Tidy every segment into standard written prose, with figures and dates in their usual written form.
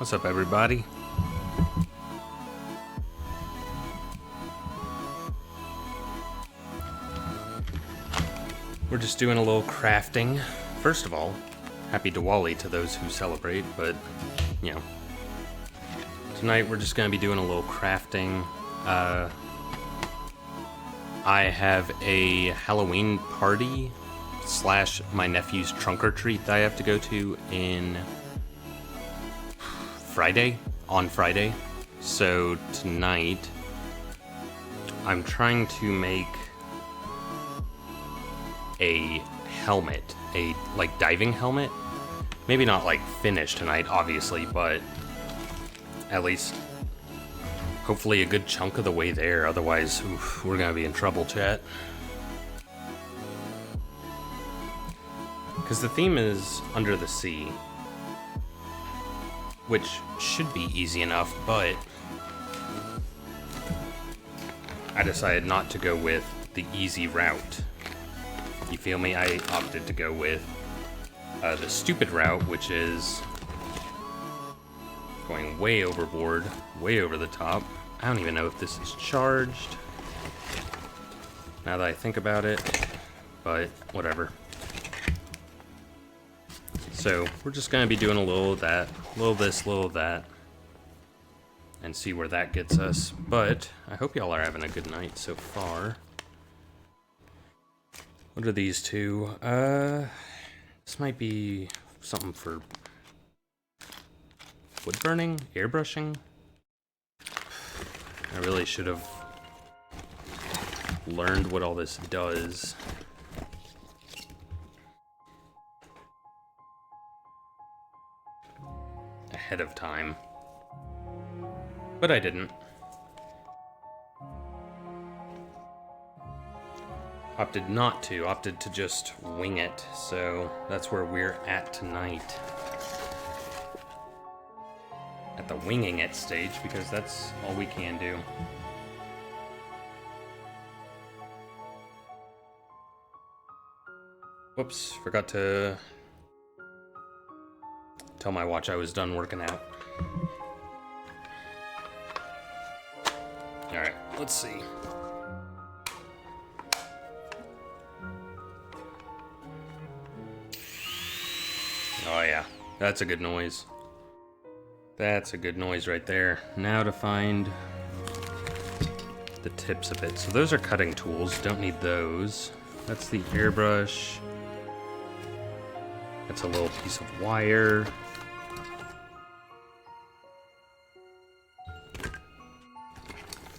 What's up, everybody? We're just doing a little crafting. First of all, happy Diwali to those who celebrate, but, you know. Tonight we're just going to be doing a little crafting. I have a Halloween party / my nephew's trunk or treat that I have to go to on Friday. So tonight, I'm trying to make a helmet, a diving helmet. Maybe not finished tonight, obviously, but at least hopefully a good chunk of the way there. Otherwise, we're gonna be in trouble, chat. Because the theme is under the sea, which should be easy enough, but I decided not to go with the easy route. You feel me? I opted to go with the stupid route, which is going way overboard, way over the top. I don't even know if this is charged, now that I think about it, but whatever. So we're just gonna be doing a little of that, a little of this, a little of that, and see where that gets us. But I hope y'all are having a good night so far. What are these two? This might be something for wood burning, airbrushing. I really should have learned what all this does. Ahead of time. But I didn't. Opted not to, opted to just wing it, so that's where we're at tonight. At the winging it stage, because that's all we can do. Whoops, forgot to tell my watch I was done working out. Alright, let's see. Oh yeah, that's a good noise. That's a good noise right there. Now to find the tips of it. So those are cutting tools, don't need those. That's the airbrush. That's a little piece of wire.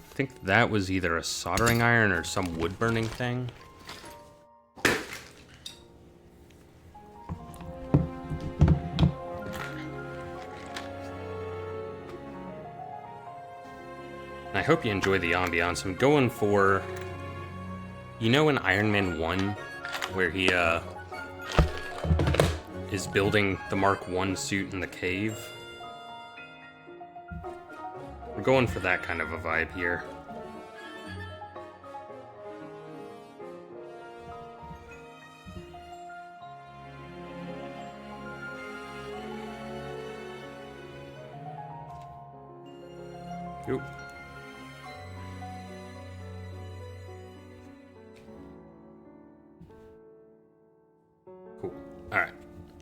I think that was either a soldering iron or some wood burning thing. I hope you enjoy the ambiance. I'm going for, you know, in Iron Man 1, where he is building the Mark 1 suit in the cave. We're going for that kind of a vibe here. Oop. Cool. Alright.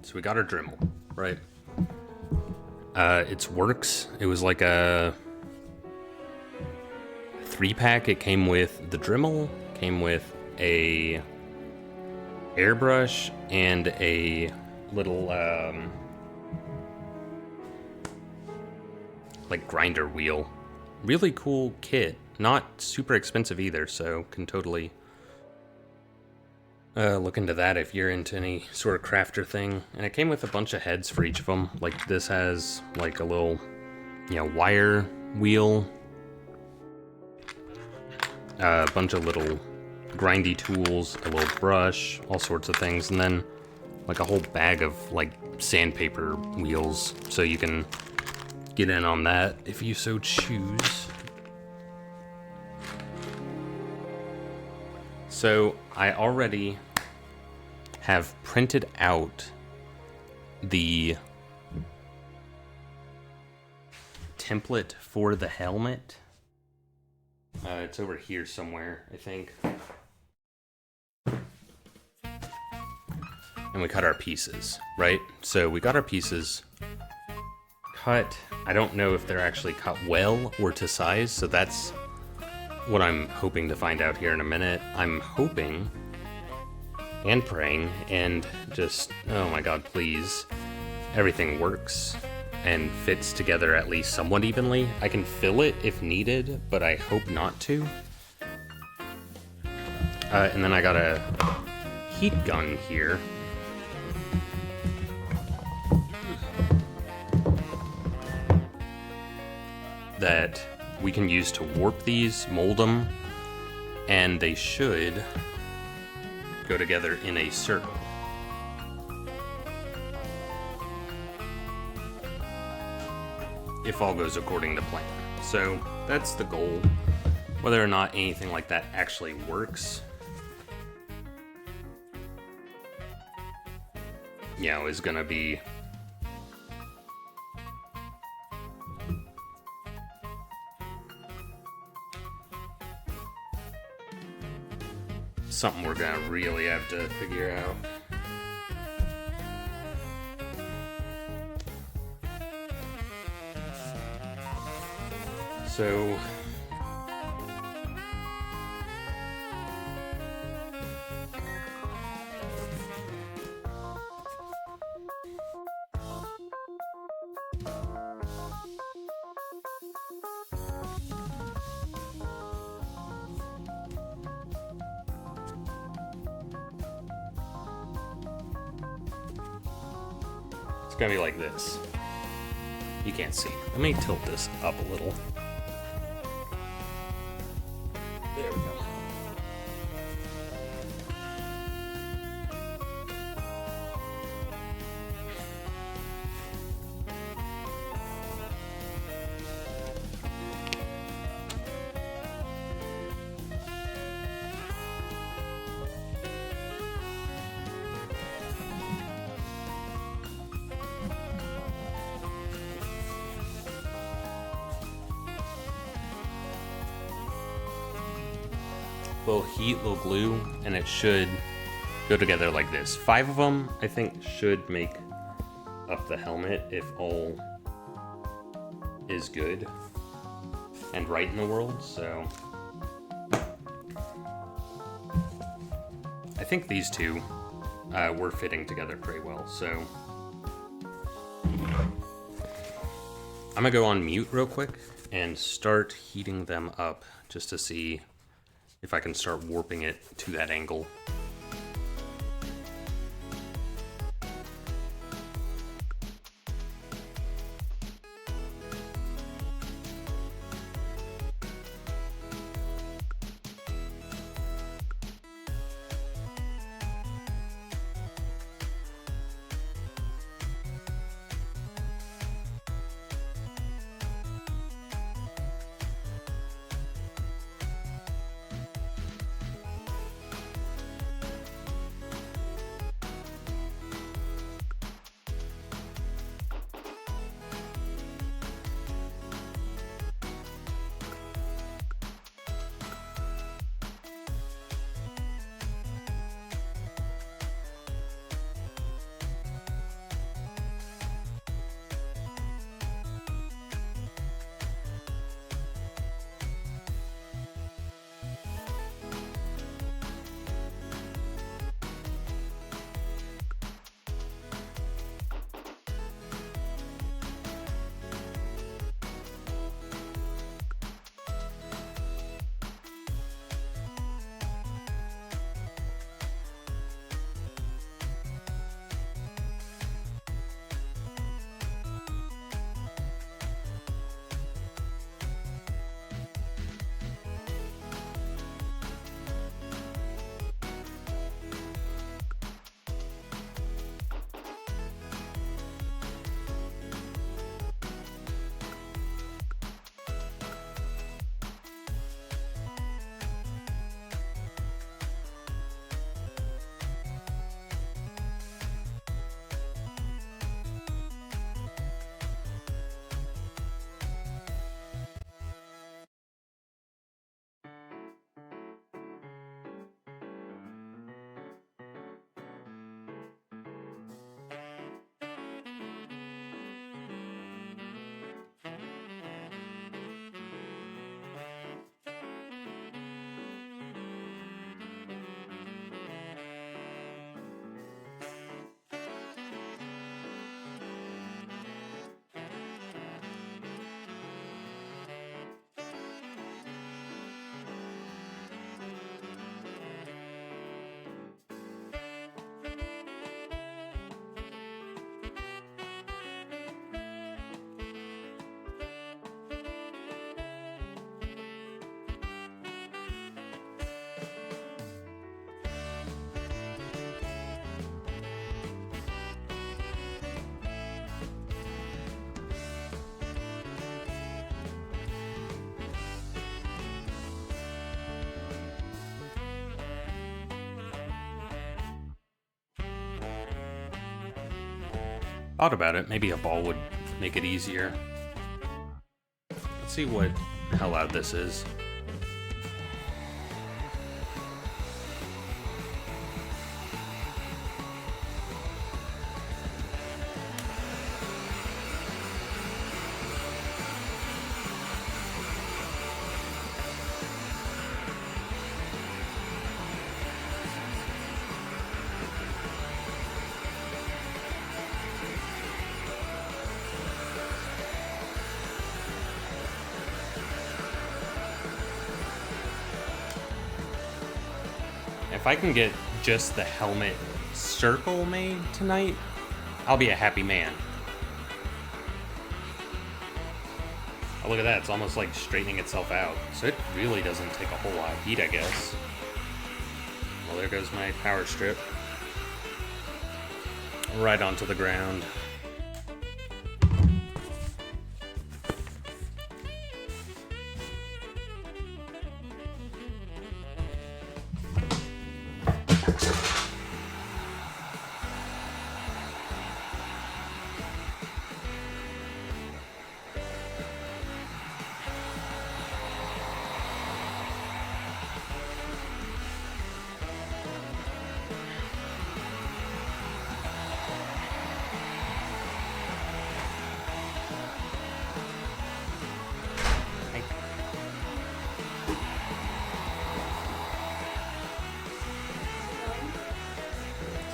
So we got our Dremel, right? It's Works. It was like a 3-pack. It came with the Dremel, came with a airbrush, and a little grinder wheel. Really cool kit. Not super expensive either, so can totally look into that if you're into any sort of crafter thing. And it came with a bunch of heads for each of them. Like this has like a little, wire wheel. A bunch of little grindy tools, a little brush, all sorts of things. And then like a whole bag of sandpaper wheels. So you can get in on that if you so choose. So I already have printed out the template for the helmet. It's over here somewhere, I think. And we cut our pieces, right? So we got our pieces cut. I don't know if they're actually cut well or to size, so that's what I'm hoping to find out here in a minute. I'm hoping and praying and just, oh my god, please, everything works and fits together at least somewhat evenly. I can fill it if needed, but I hope not to. And then I got a heat gun here. That we can use to warp these, mold them, and they should go together in a circle. If all goes according to plan. So that's the goal. Whether or not anything like that actually works, you know, is gonna be something we're gonna really have to figure out. So it's gonna be like this. You can't see. Let me tilt this up a little. There we go. Little heat, little glue, and it should go together like this. 5 of them, I think, should make up the helmet if all is good and right in the world, so I think these two were fitting together pretty well, so I'm gonna go on mute real quick and start heating them up just to see if I can start warping it to that angle. Thought about it. Maybe a ball would make it easier. Let's see how loud this is. If I can get just the helmet circle made tonight, I'll be a happy man. Oh, look at that. It's almost like straightening itself out. So it really doesn't take a whole lot of heat, I guess. Well, there goes my power strip. Right onto the ground.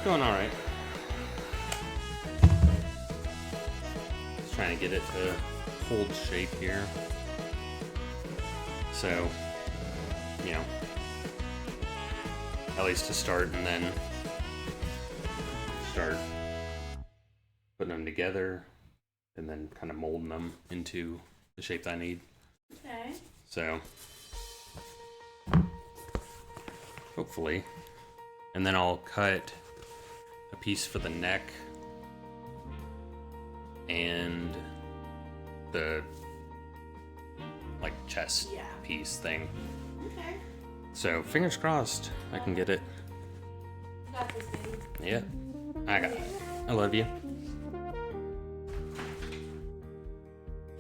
Going all right. Just trying to get it to hold shape here. So, you know, at least to start, and then start putting them together and then kind of molding them into the shape that I need. Okay. So, hopefully. And then I'll cut a piece for the neck and the like chest piece thing. Okay. So fingers crossed I can get it. You got this, baby. Yeah, I got it. I love you. You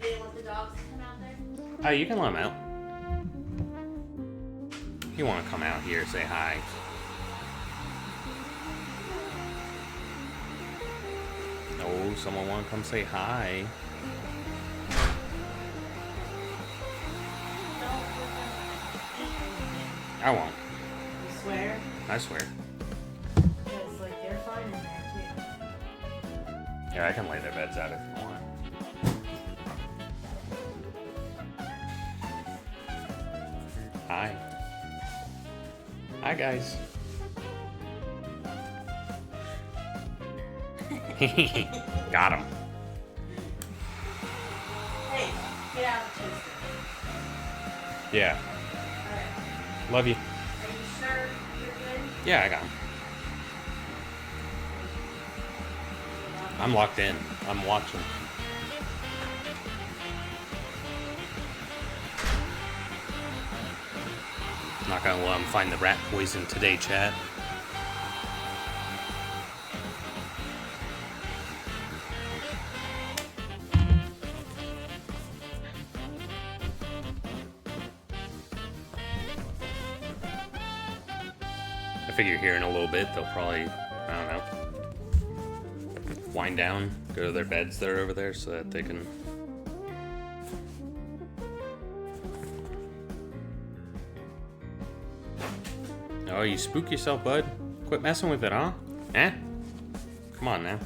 didn't want the dogs to come out there? Oh, you can let them out. You want to come out here, say hi. Oh, someone want to come say hi. I won't. You swear? I swear. Because, like, they're fine in there, too. Yeah, I can lay their beds out if you want. Hi. Hi, guys. Got him. Hey, get out of the toaster. Yeah. Alright. Love you. Are you sure you're good? Yeah, I got him. I'm locked in. I'm watching. Not gonna let him find the rat poison today, chat. I figure here in a little bit they'll probably, I don't know, wind down, go to their beds that are over there so that they can... Oh, you spook yourself, bud. Quit messing with it, huh? Eh? Come on now.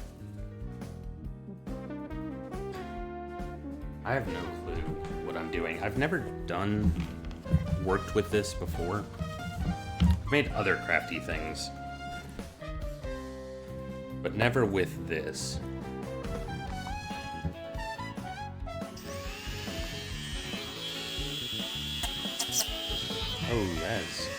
I have no clue what I'm doing. I've never worked with this before. I've made other crafty things, but never with this. Oh, yes.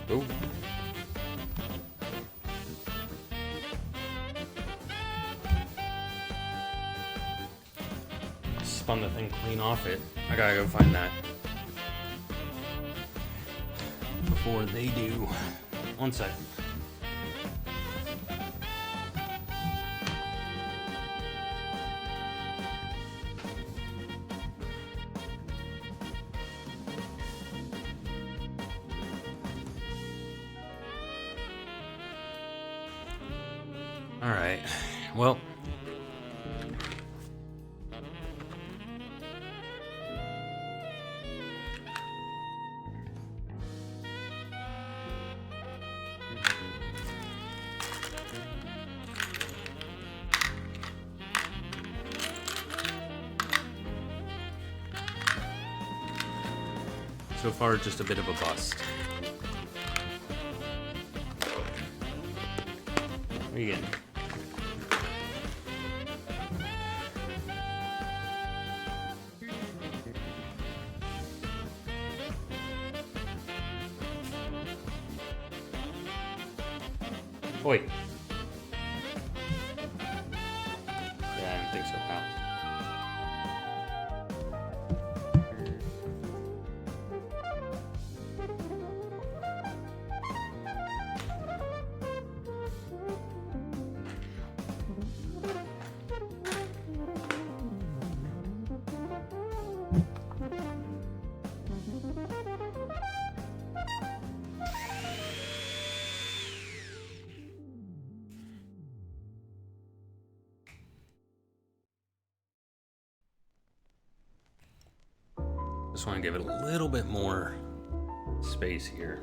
Oh. Spun the thing clean off it. I gotta go find that before they do. 1 sec. All right. Well. So far, just a bit of a bust. What are you getting? Oi. Yeah, I didn't think so, pal. Just want to give it a little bit more space here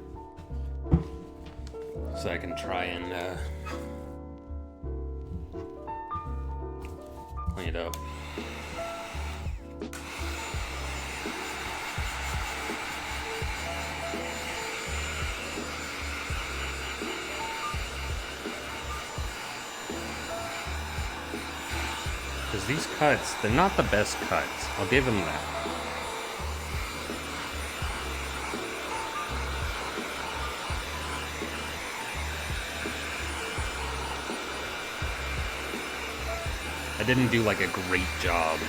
so I can try and clean it up. Because these cuts, they're not the best cuts. I'll give them that. I didn't do like a great job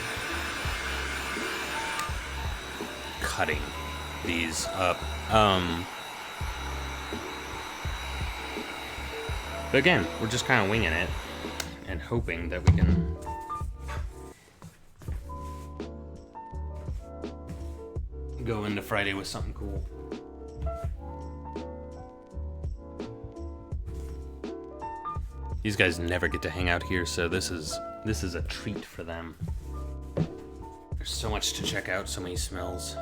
cutting these up. But again, we're just kind of winging it and hoping that we can go into Friday with something cool. These guys never get to hang out here, so this is a treat for them. There's so much to check out, so many smells.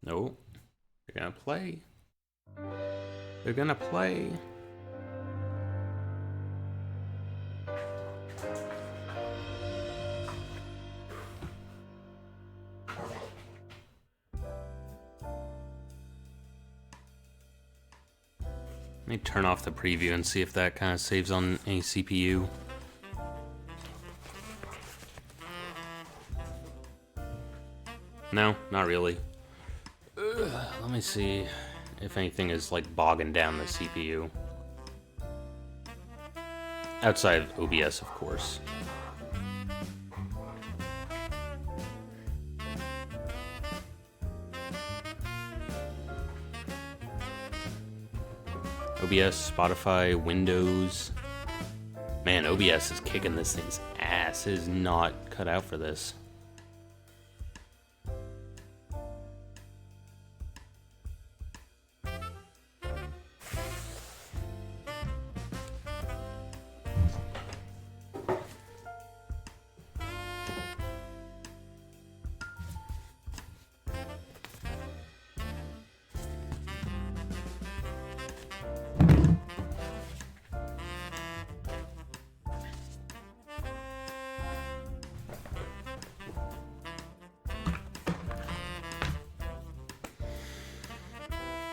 No, they're gonna play. They're gonna play. Let me turn off the preview and see if that kind of saves on any CPU. No, not really. Let me see if anything is like bogging down the CPU. Outside of OBS, of course. OBS, Spotify, Windows. Man, OBS is kicking this thing's ass. It is not cut out for this.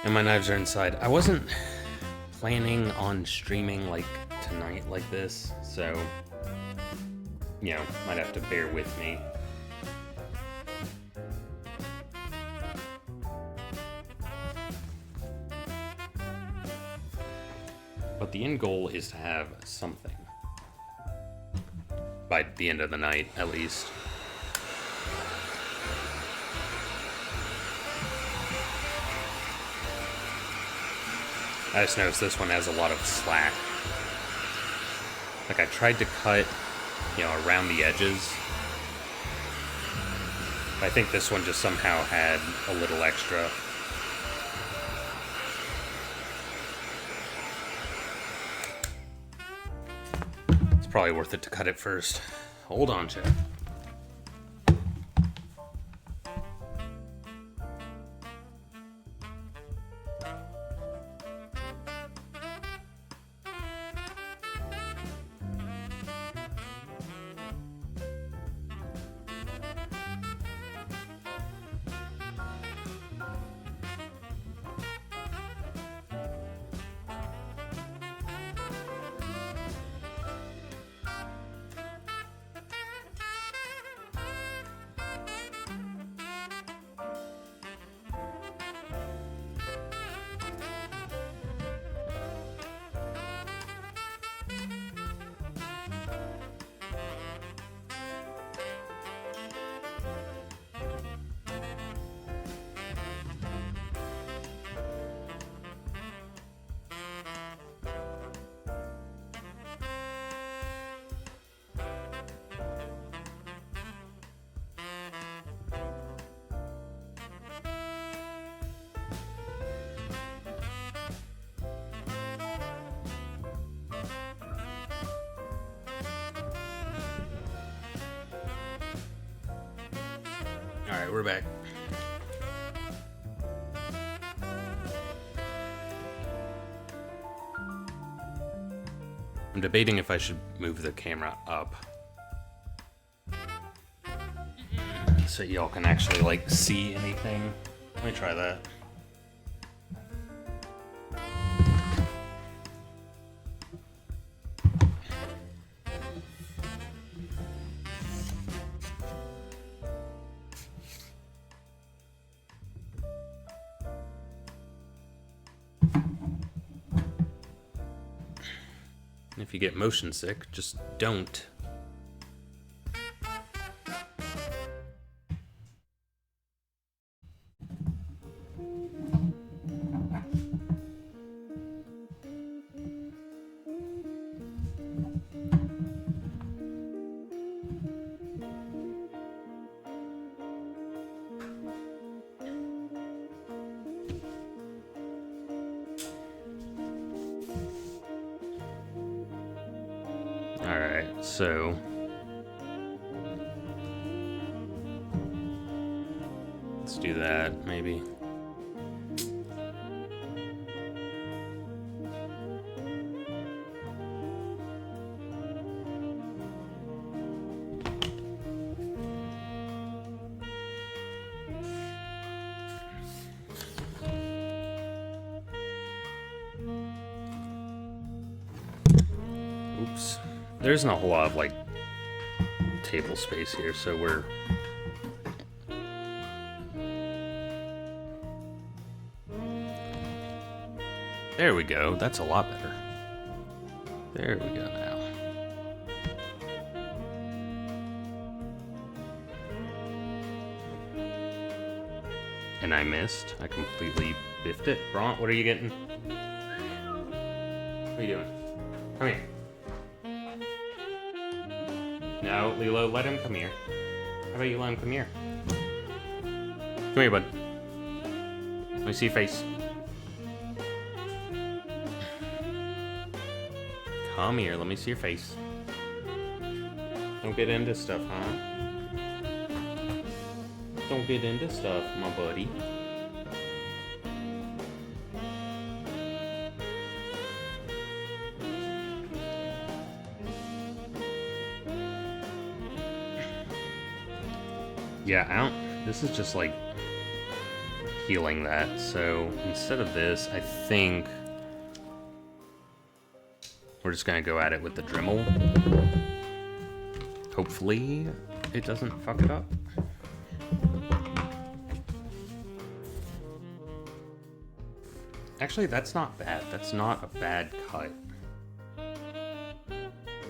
And my knives are inside. I wasn't planning on streaming like tonight like this, so you know, might have to bear with me. But the end goal is to have something by the end of the night, at least. I just noticed this one has a lot of slack. Like I tried to cut, you know, around the edges. But I think this one just somehow had a little extra. It's probably worth it to cut it first. Hold on, chat. Alright, we're back. I'm debating if I should move the camera up so y'all can actually like see anything. Let me try that. If you get motion sick, just don't. Alright, so let's do that, maybe. Oops. There isn't a whole lot of, like, table space here, so we're... There we go. That's a lot better. There we go now. And I missed. I completely biffed it. Bront, what are you getting? What are you doing? Come here. No, Lilo, let him come here. How about you let him come here? Come here, bud. Let me see your face. Come here, let me see your face. Don't get into stuff, huh? Don't get into stuff, my buddy. Yeah, I don't... This is just like healing that. So instead of this, I think we're just gonna go at it with the Dremel. Hopefully it doesn't fuck it up. Actually, that's not bad. That's not a bad cut.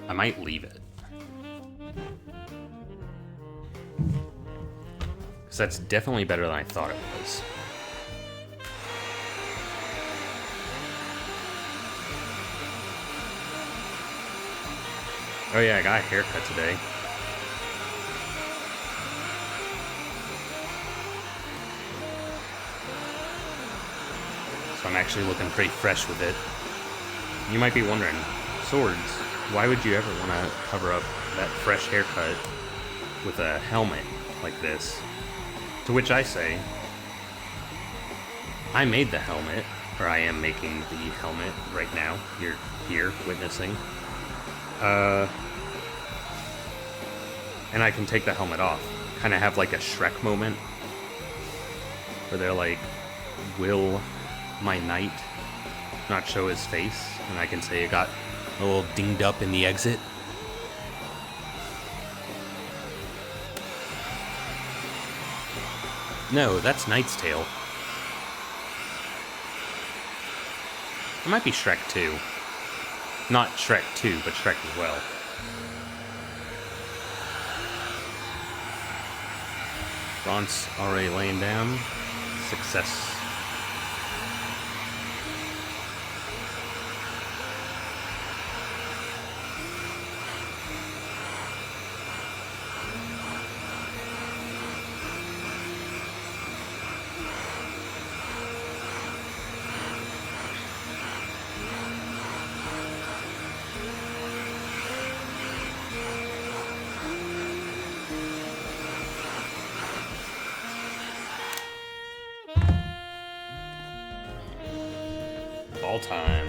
I might leave it. Because that's definitely better than I thought it was. Oh yeah, I got a haircut today. So I'm actually looking pretty fresh with it. You might be wondering, Swords, why would you ever want to cover up that fresh haircut with a helmet like this? To which I say, I made the helmet, or I am making the helmet right now. You're here witnessing. And I can take the helmet off. Kind of have like a Shrek moment where they're like, will my knight not show his face? And I can say it got a little dinged up in the exit. No, that's Knight's Tale. It might be Shrek 2. Not Shrek 2, but Shrek as well. Ron's already laying down. Success. All time.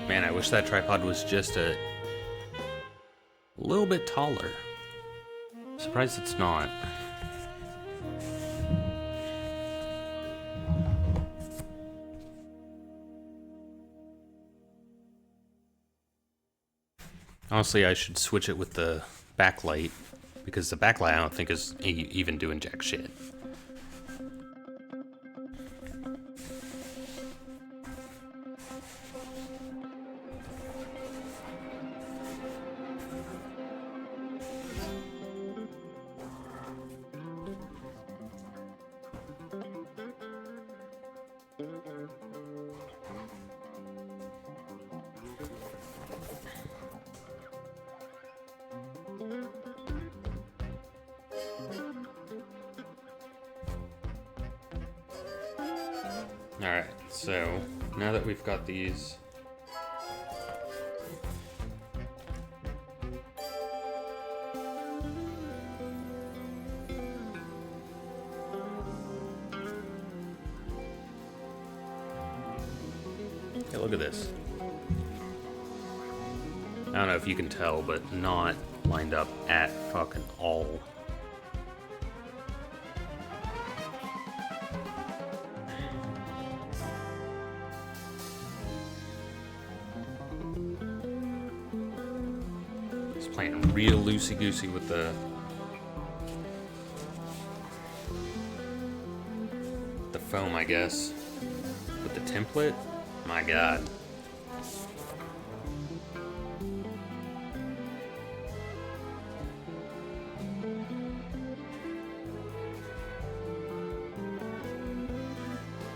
Man, I wish that tripod was just a little bit taller. Surprised it's not. Honestly, I should switch it with the backlight, because the backlight I don't think is even doing jack shit. Alright, so now that we've got these hey, look at this. I don't know if you can tell, but not lined up at fucking all. Playing real loosey-goosey with the foam, I guess. With the template, my god.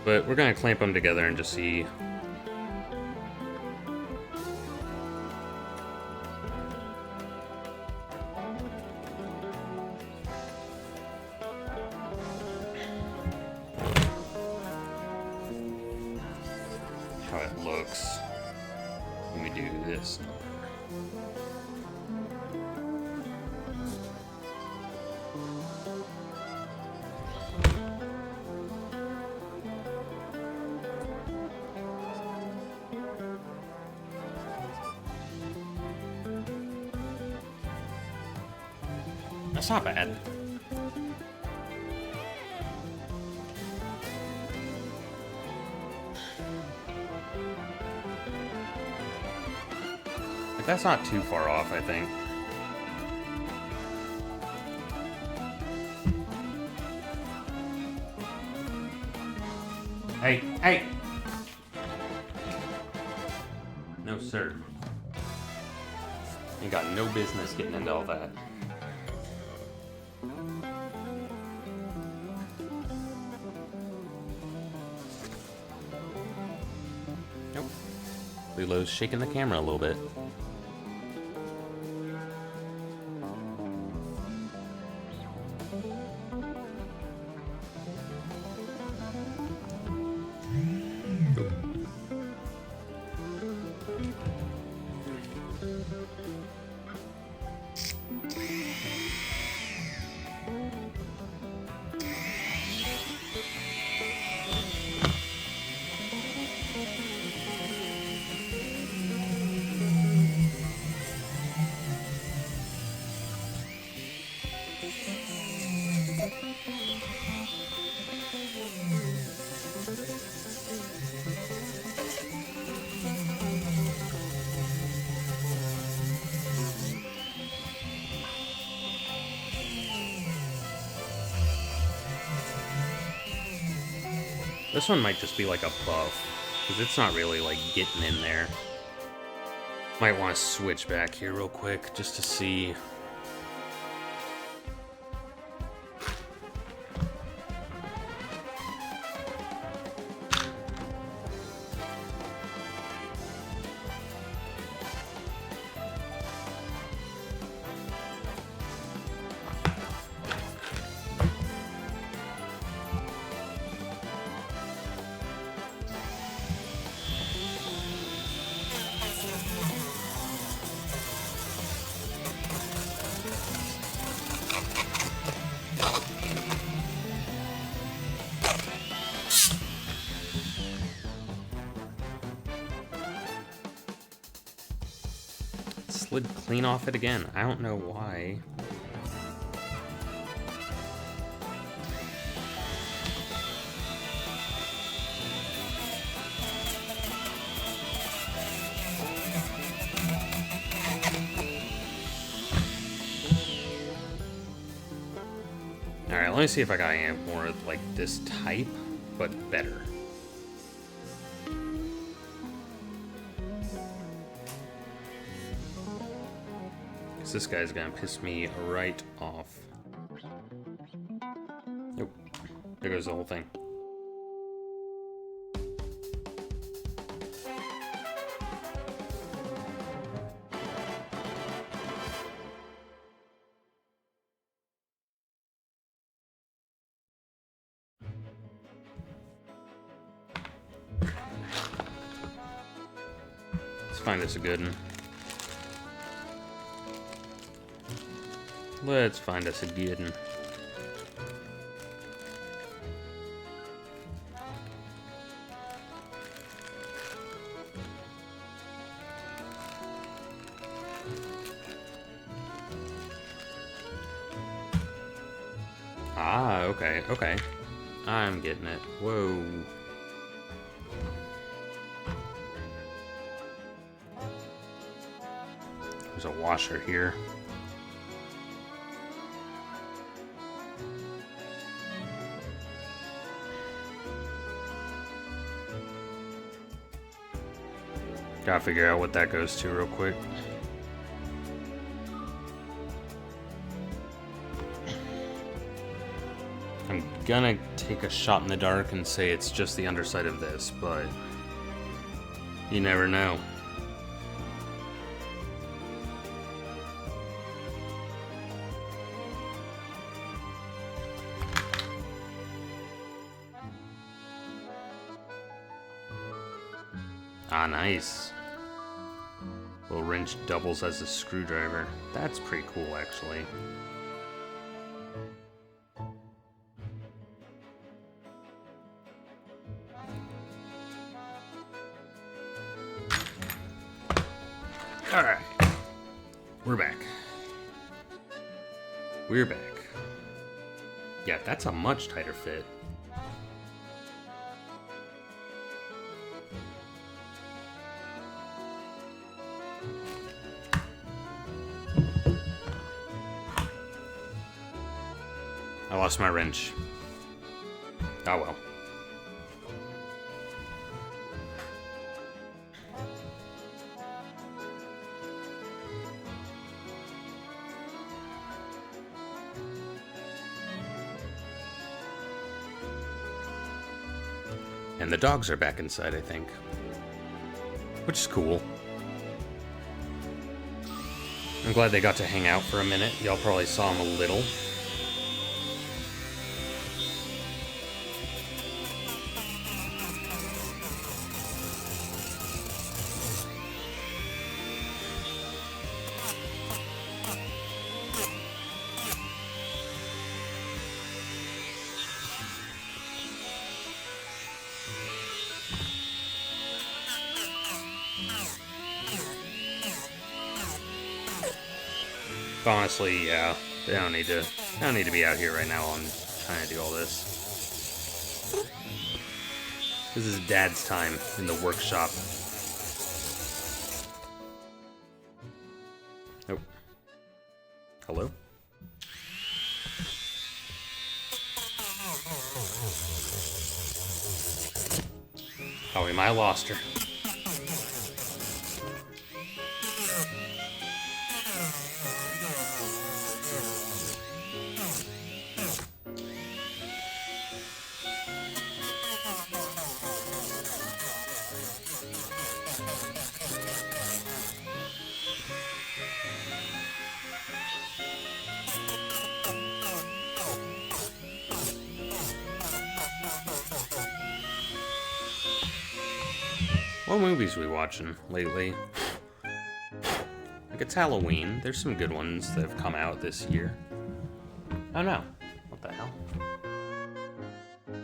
But we're gonna clamp them together and just see how it looks when we do this number. That's not bad. Like, that's not too far off, I think. Hey, hey! No, sir. You got no business getting into all that. Nope. Lulo's shaking the camera a little bit. This one might just be like a buff, because it's not really like getting in there. Might want to switch back here real quick just to see. Slid clean off it again. I don't know why. Alright, let me see if I got any more like this type, but better. This guy's gonna piss me right off. Nope. There goes the whole thing. Let's find us a good one. Let's find us a Gettin. Ah, okay, okay. I'm getting it. Whoa. There's a washer here. Gotta figure out what that goes to real quick. I'm gonna take a shot in the dark and say it's just the underside of this, but you never know. Ah, nice. Little wrench doubles as a screwdriver. That's pretty cool, actually. Alright. We're back. We're back. Yeah, that's a much tighter fit. I lost my wrench. Oh well. And the dogs are back inside, I think. Which is cool. I'm glad they got to hang out for a minute. Y'all probably saw them a little. Honestly, yeah, they don't need to be out here right now on trying to do all this. This is Dad's time in the workshop. Oh. Hello? Oh, we might have lost her. What movies are we watching lately? Like, it's Halloween. There's some good ones that have come out this year. Oh no. What the hell?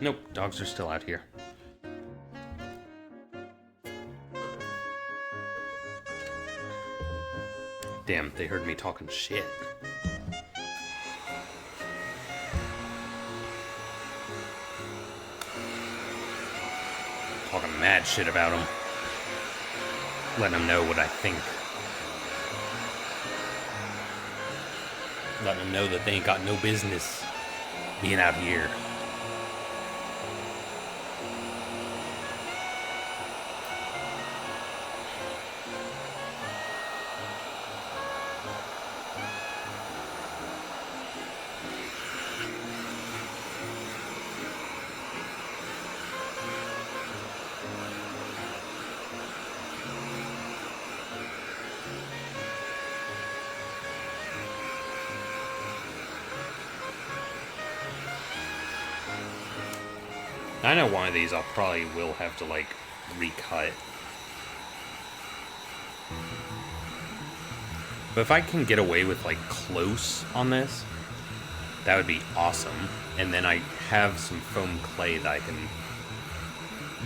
Nope, dogs are still out here. Damn, they heard me talking shit. Talking mad shit about them. Letting them know what I think. Letting them know that they ain't got no business being out here. I know one of these I probably will have to, like, recut. But if I can get away with, like, close on this, that would be awesome. And then I have some foam clay that I can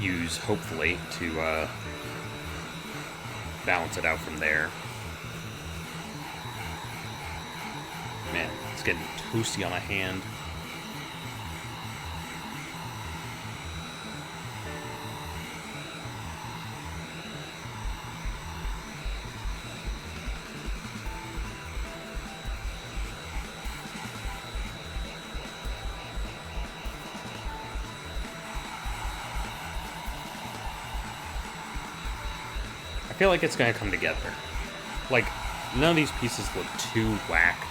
use, hopefully, to balance it out from there. Man, it's getting toasty on my hand. I feel like it's gonna come together. Like, none of these pieces look too whack.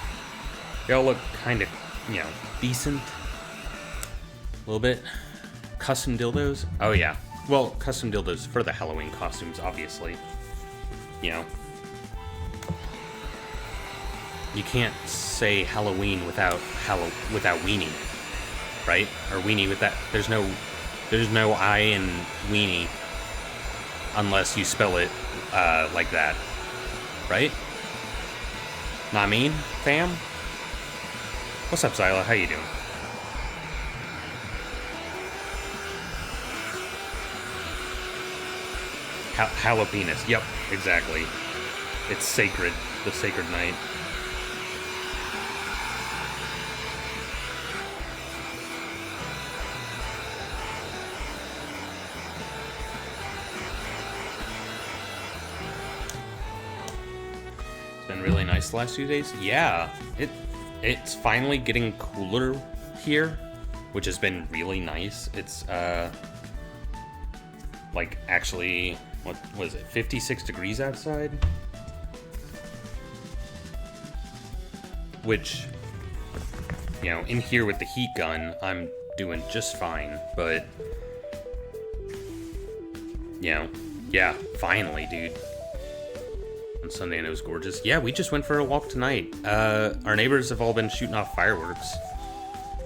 They all look kind of, you know, decent. A little bit. Custom dildos? Oh yeah. Well, custom dildos for the Halloween costumes, obviously. You know. You can't say Halloween without weenie, right? Or weenie with that. There's no I in weenie unless you spell it like that, right? Not mean, fam? What's up, Zyla? How you doing? Jalapenos. Yep, exactly. It's sacred. The sacred night. been really nice the last few days. Yeah, it's finally getting cooler here, which has been really nice. It's like actually, what was it, 56 degrees outside? Which, you know, in here with the heat gun, I'm doing just fine, but, you know, yeah, finally, dude. On Sunday, and it was gorgeous. Yeah, we just went for a walk tonight. Our neighbors have all been shooting off fireworks.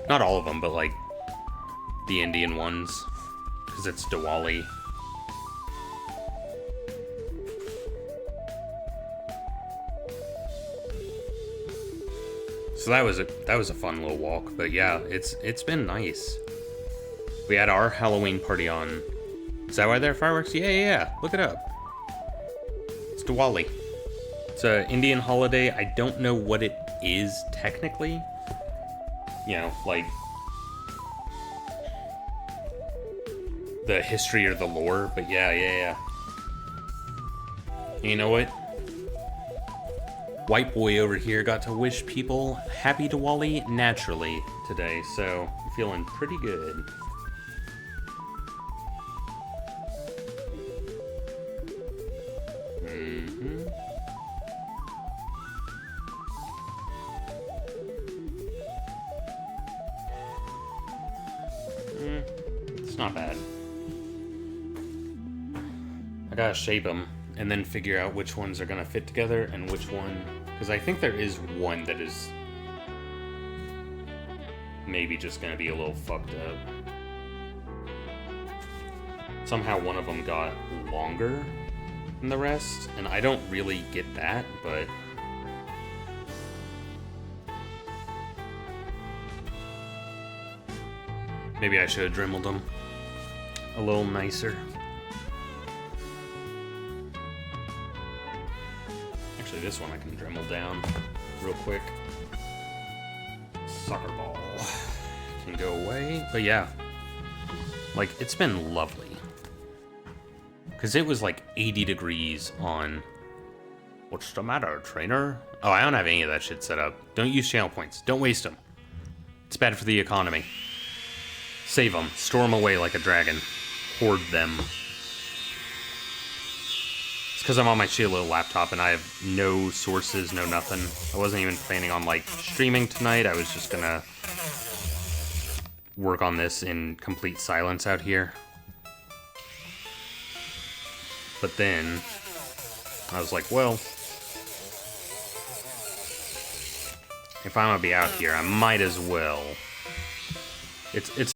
Not all of them, but, like, the Indian ones, because it's Diwali. So that was a fun little walk, but yeah, it's been nice. We had our Halloween party on. Is that why there are fireworks? Yeah. Look it up. It's Diwali. It's an Indian holiday. I don't know what it is technically. You know, like the history or the lore, but yeah. You know what? White boy over here got to wish people happy Diwali naturally today, so I'm feeling pretty good. It's not bad. I gotta shape them and then figure out which ones are gonna fit together and which one, because I think there is one that is maybe just gonna be a little fucked up. Somehow one of them got longer than the rest, and I don't really get that, but maybe I should have dremeled them a little nicer. Actually, this one I can dremel down real quick. Soccer ball can go away. But yeah, like, it's been lovely. Because it was like 80 degrees on... What's the matter, trainer? Oh, I don't have any of that shit set up. Don't use channel points. Don't waste them. It's bad for the economy. Save them. Store them away like a dragon. Hoard them. It's because I'm on my shitty little laptop and I have no sources, no nothing. I wasn't even planning on, like, streaming tonight. I was just gonna work on this in complete silence out here. But then I was like, well, if I'm gonna be out here, I might as well. It's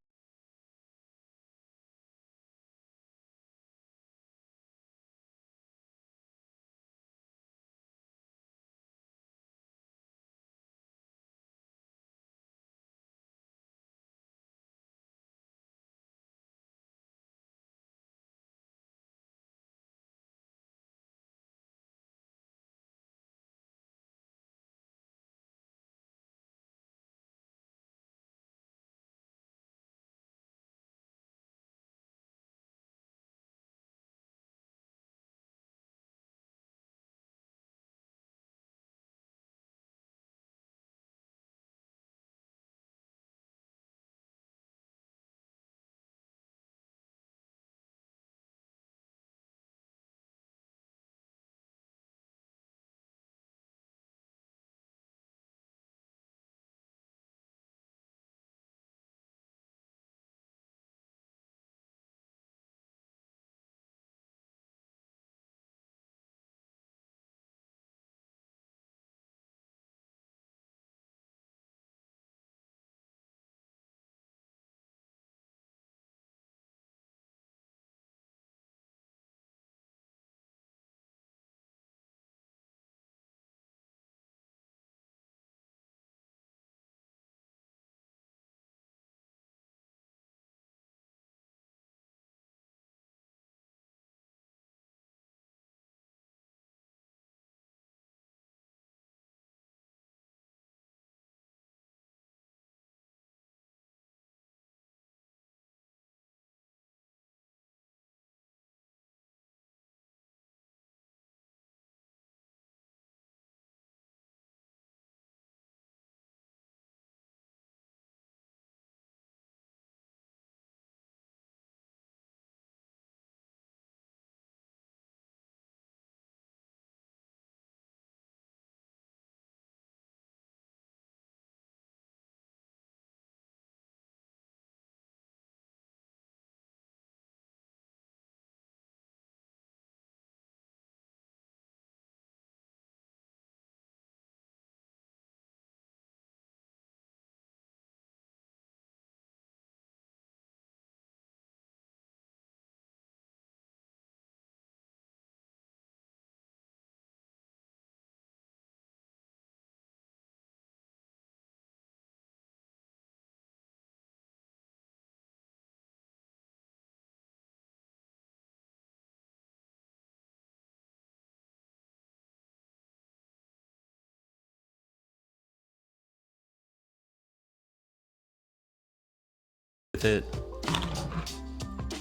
it.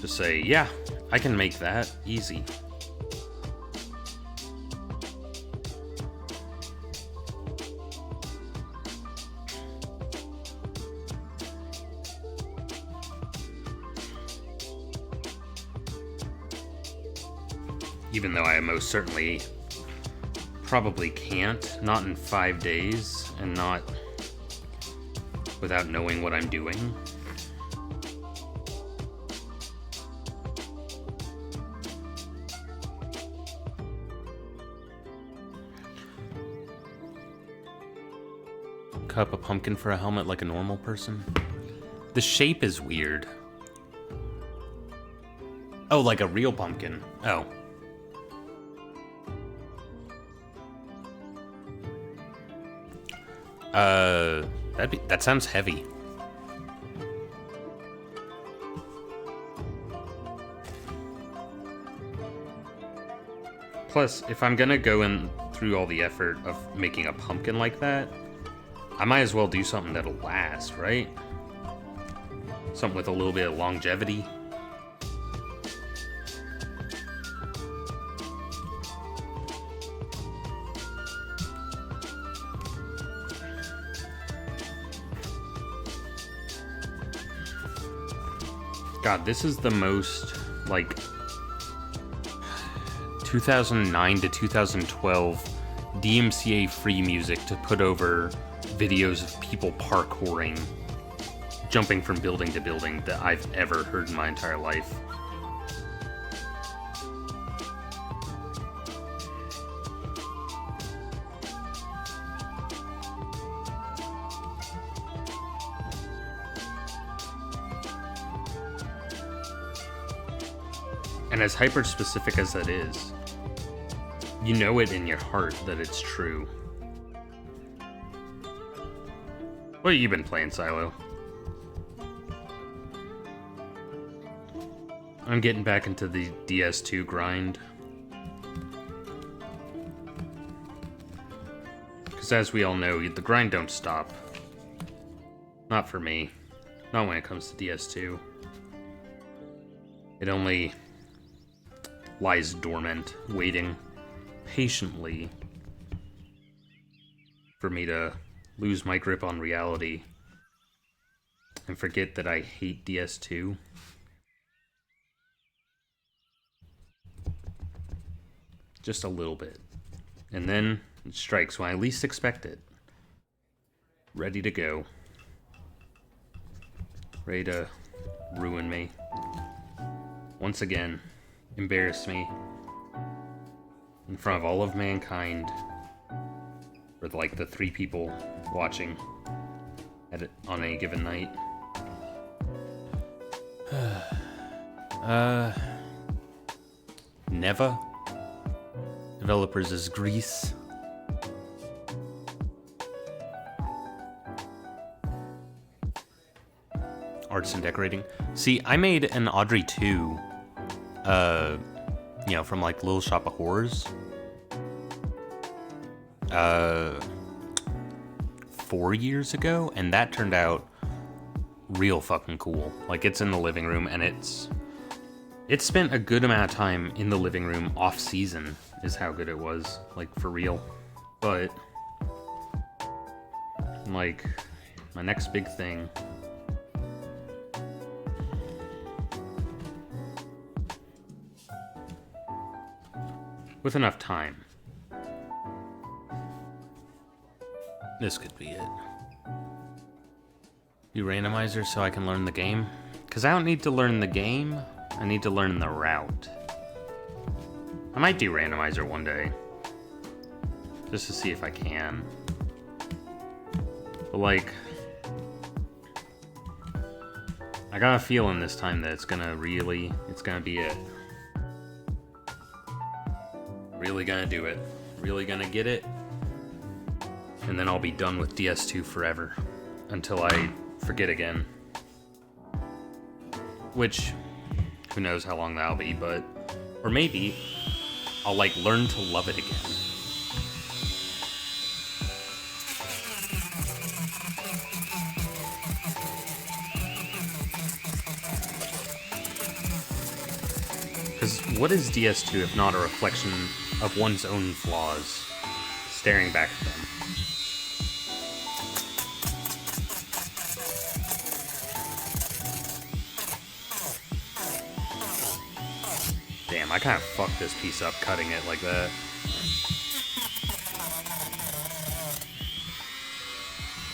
Just say, yeah, I can make that easy. Even though I most certainly probably can't, not in 5 days, and not without knowing what I'm doing. Cut up a pumpkin for a helmet like a normal person. The shape is weird. Oh, like a real pumpkin. Oh. That sounds heavy. Plus, if I'm gonna go in through all the effort of making a pumpkin like that, I might as well do something that'll last, right? Something with a little bit of longevity. God, this is the most, like, 2009 to 2012 DMCA free music to put over videos of people parkouring, jumping from building to building that I've ever heard in my entire life. And as hyper-specific as that is, you know it in your heart that it's true. What have you been playing, Silo? I'm getting back into the DS2 grind. Because as we all know, the grind don't stop. Not for me. Not when it comes to DS2. It only lies dormant, waiting patiently for me to lose my grip on reality and forget that I hate DS2. Just a little bit. And then it strikes when I least expect it. Ready to go. Ready to ruin me. Once again. Embarrass me in front of all of mankind, or like the 3 people watching at it on any given night. Neva. Developers is Greece. Arts and decorating. See, I made an Audrey 2. You know, from like Little Shop of Horrors. 4 years ago, and that turned out real fucking cool. Like, it's in the living room, and it spent a good amount of time in the living room off season, is how good it was, like, for real. But, like, my next big thing, with enough time, this could be it. Do randomizer so I can learn the game? Because I don't need to learn the game, I need to learn the route. I might do randomizer one day, just to see if I can. But like, I got a feeling this time that it's gonna be it. Really gonna do it. Really gonna get it. And then I'll be done with DS2 forever. Until I forget again. Which, who knows how long that'll be, but... Or maybe, I'll like learn to love it again. Because what is DS2 if not a reflection of one's own flaws, staring back at them? Damn, I kind of fucked this piece up cutting it like that.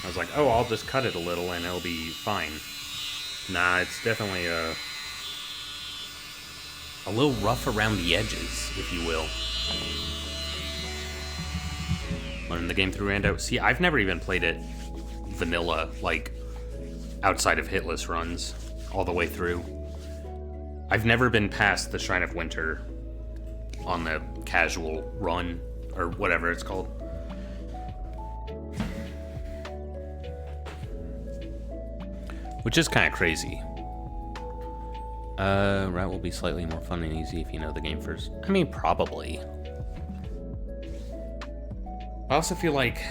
I was like, oh, I'll just cut it a little and it'll be fine. Nah, it's definitely a little rough around the edges, if you will. Learn the game through and out. See, I've never even played it vanilla, like, outside of hitless runs, all the way through. I've never been past the Shrine of Winter on the casual run, or whatever it's called. Which is kind of crazy. Route will be slightly more fun and easy if you know the game first. I mean, probably. I also feel like...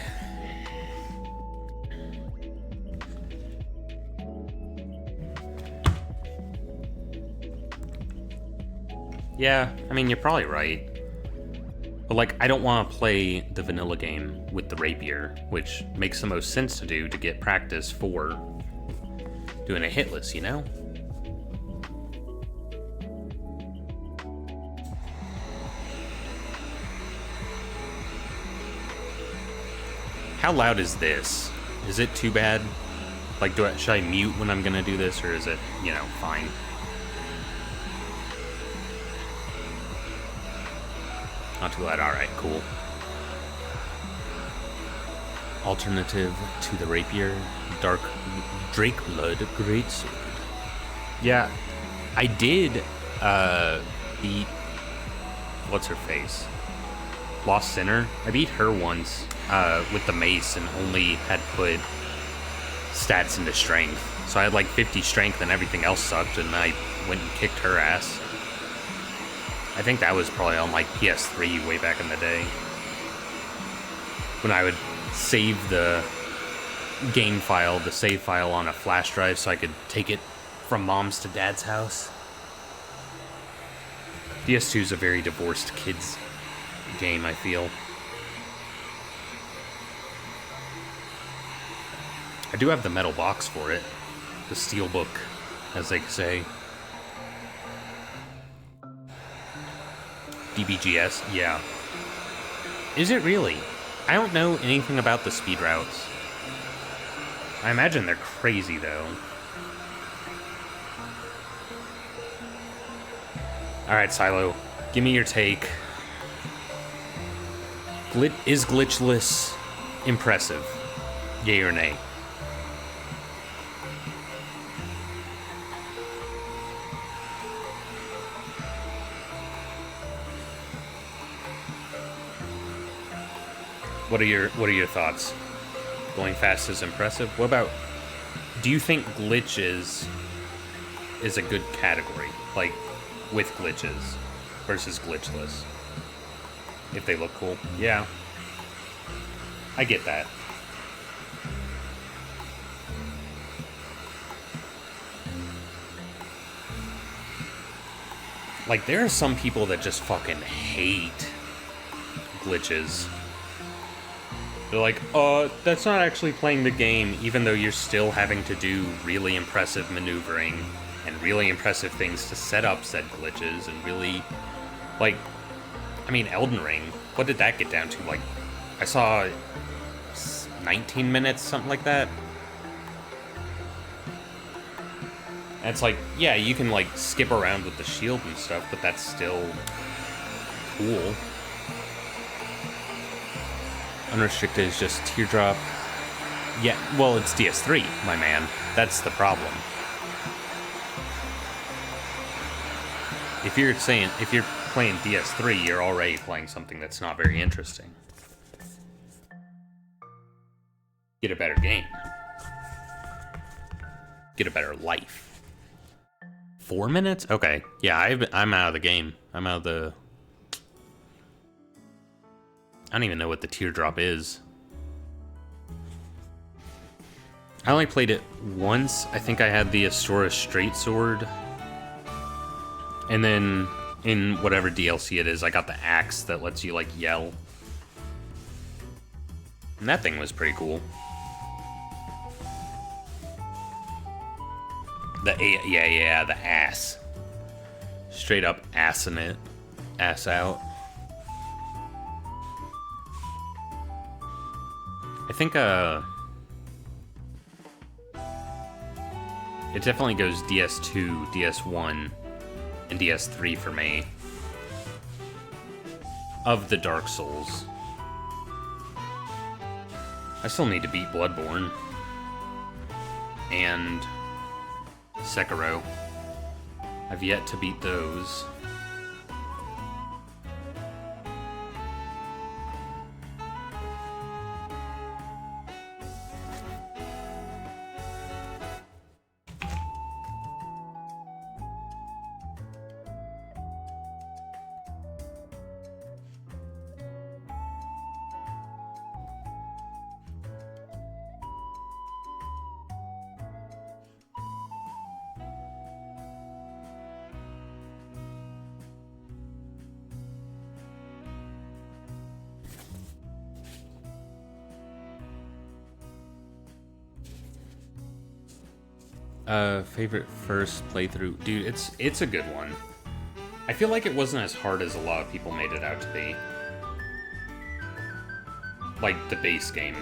Yeah, I mean, you're probably right. But, like, I don't want to play the vanilla game with the rapier, which makes the most sense to do to get practice for doing a hitless, you know? How loud is this? Is it too bad? Like, should I mute when I'm gonna do this, or is it, you know, fine? Not too loud. Alright, cool. Alternative to the rapier, Dark Drake Blood Greatsword. Yeah, I did beat... What's her face? Lost Sinner. I beat her once with the mace and only had put stats into strength. So I had like 50 strength and everything else sucked, and I went and kicked her ass. I think that was probably on like PS3 way back in the day, when I would save the game file, the save file, on a flash drive so I could take it from mom's to dad's house. DS2 is a very divorced kids game, I feel. I do have the metal box for it, the steel book, as they say. DBGS, yeah. Is it really? I don't know anything about the speed routes. I imagine they're crazy, though. Alright, Silo. Give me your take. Is glitchless impressive? Yay or nay? What are your thoughts? Going fast is impressive. What about, do you think glitches is a good category? Like, with glitches versus glitchless? If they look cool. Yeah. I get that. Like, there are some people that just fucking hate glitches. They're like, that's not actually playing the game, even though you're still having to do really impressive maneuvering and really impressive things to set up said glitches, and really, like, I mean, Elden Ring, what did that get down to? Like, I saw 19 minutes, something like that. And it's like, yeah, you can, like, skip around with the shield and stuff, but that's still cool. Unrestricted is just teardrop. Yeah, well, it's DS3, my man. That's the problem. If you're playing DS3, you're already playing something that's not very interesting. Get a better game. Get a better life. 4 minutes? Okay. Yeah, I'm out of the game. I'm out of the... I don't even know what the teardrop is. I only played it once. I think I had the Astora Straight Sword. And then In whatever DLC it is, I got the axe that lets you, like, yell. And that thing was pretty cool. Yeah, the ass. Straight up assing it. Ass out. I think, it definitely goes DS2, DS1, and DS3 for me. Of the Dark Souls. I still need to beat Bloodborne. And Sekiro. I've yet to beat those. Favorite first playthrough? Dude, it's a good one. I feel like it wasn't as hard as a lot of people made it out to be. Like, the base game.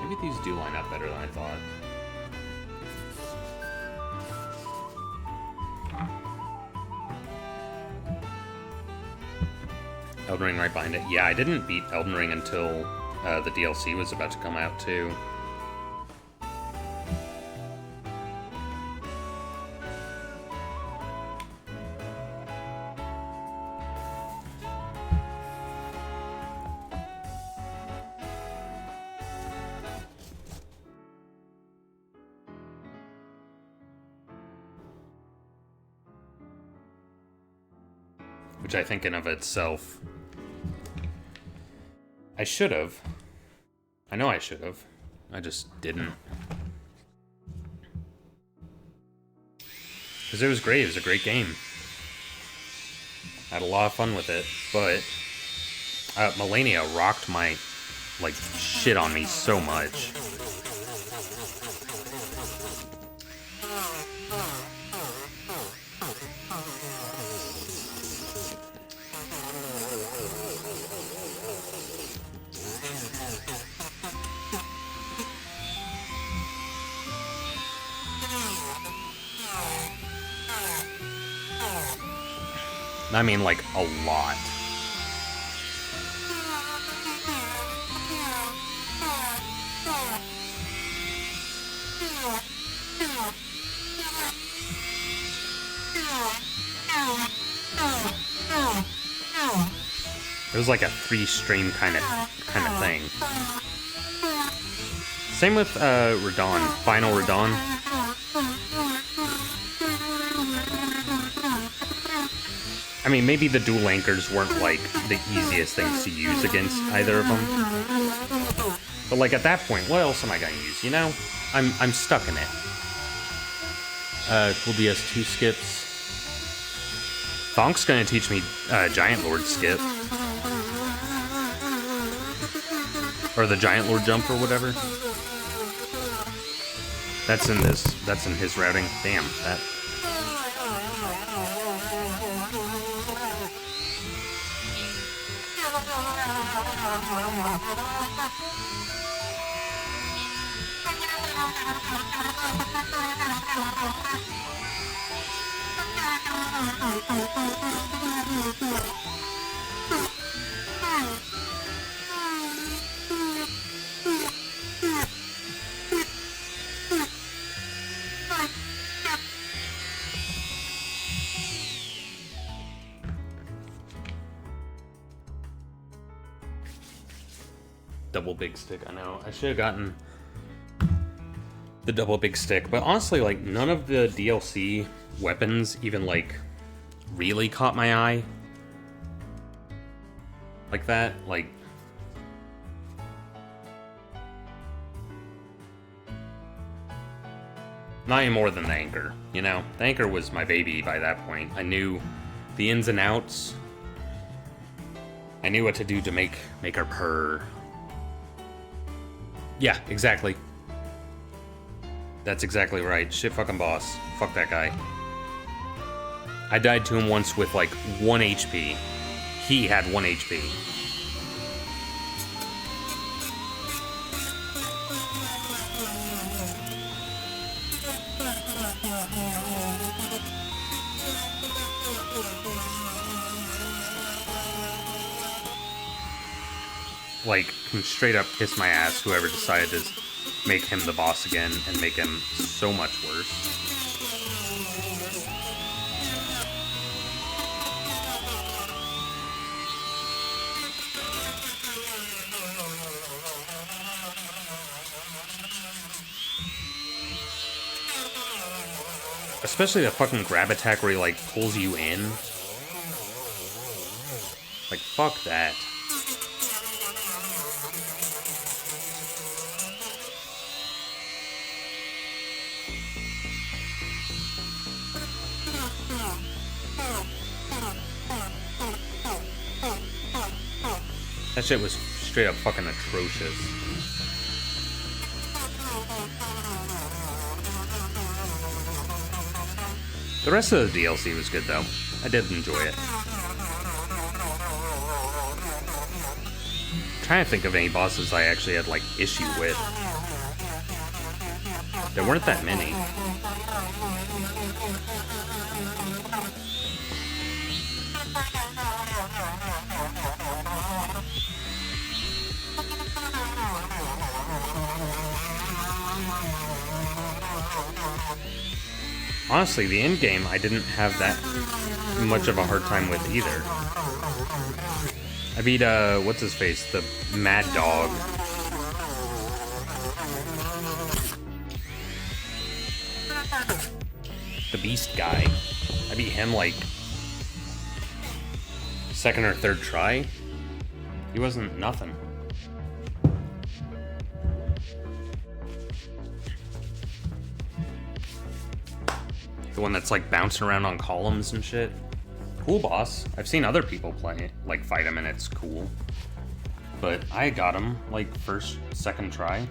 Maybe these do line up better than I thought. Elden Ring right behind it. Yeah, I didn't beat Elden Ring until the DLC was about to come out, too. Which I think in of itself... I should have. I know I should have. I just didn't. Because it was great. It was a great game. I had a lot of fun with it. But Melania rocked my, like, shit on me so much. I mean, like, a lot. It was like a 3-stream kind of thing. Same with Radon, Final Radon. I mean, maybe the dual anchors weren't, like, the easiest things to use against either of them. But, like, at that point, what else am I gonna use, you know? I'm stuck in it. Cool DS2 skips. Thonk's gonna teach me Giant Lord skip. Or the Giant Lord jump or whatever. That's in his routing. Damn, that... Double big stick, I know. I should have gotten the double big stick, but honestly, like, none of the DLC weapons even, like, really caught my eye. Like that, like... Not any more than the anchor, you know? The anchor was my baby by that point. I knew the ins and outs. I knew what to do to make her purr. Yeah, exactly. That's exactly right. Shit fucking boss. Fuck that guy. I died to him once with like 1 HP. He had 1 HP. Like, can straight up kiss my ass, whoever decided to make him the boss again and make him so much worse. Especially the fucking grab attack where he, like, pulls you in. Like, fuck that. That shit was straight up fucking atrocious. The rest of the DLC was good though. I did enjoy it. I'm trying to think of any bosses I actually had like issue with. There weren't that many. Honestly, the end game I didn't have that much of a hard time with either. I beat, what's his face? The Mad Dog. The Beast guy. I beat him like second or third try. He wasn't nothing. The one that's like bouncing around on columns and shit. Cool boss. I've seen other people play it, like fight him, and it's cool. But I got him like first, second try.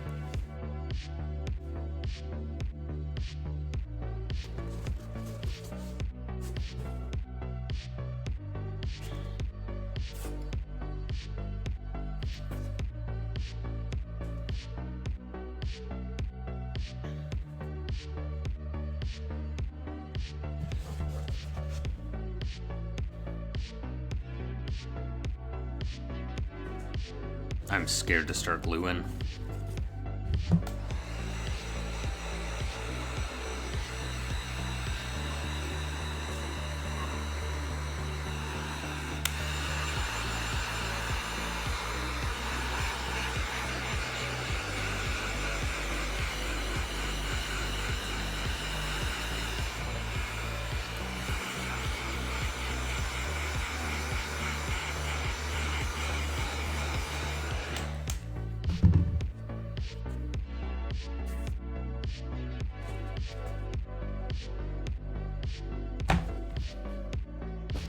I'm scared to start gluing.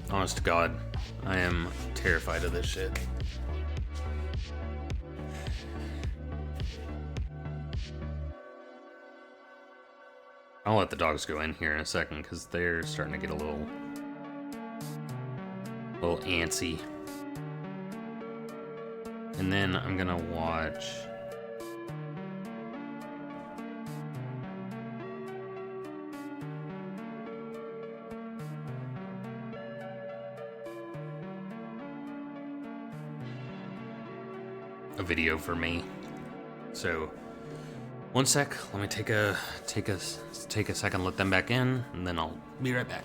Honest to God, I am terrified of this shit. I'll let the dogs go in here in a second because they're starting to get a little antsy. And then I'm gonna watch a video for me. So, one sec. Let me take a second, let them back in, and then I'll be right back.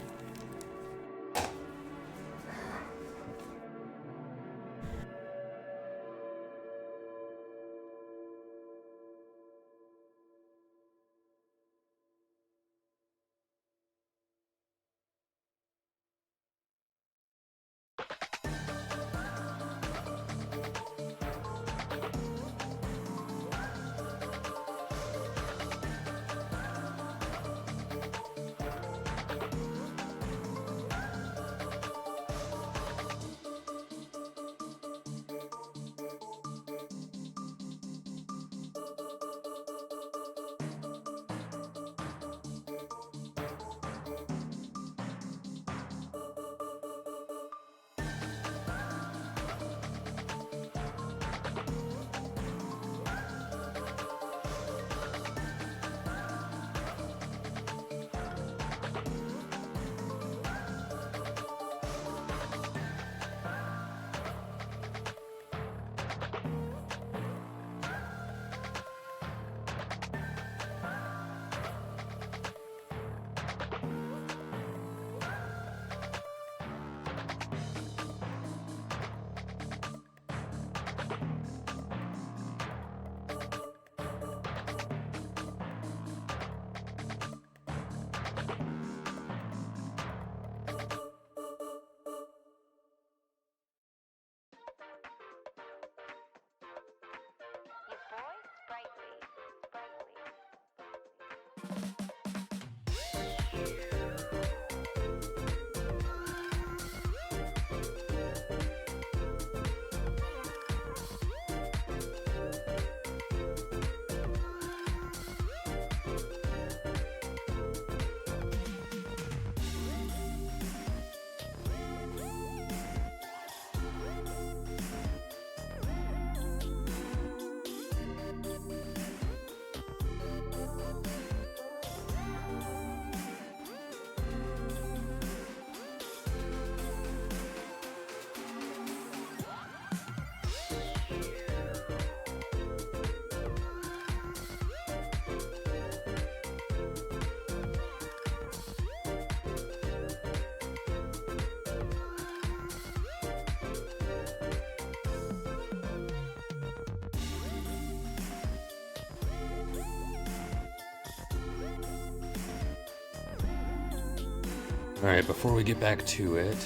Alright, before we get back to it,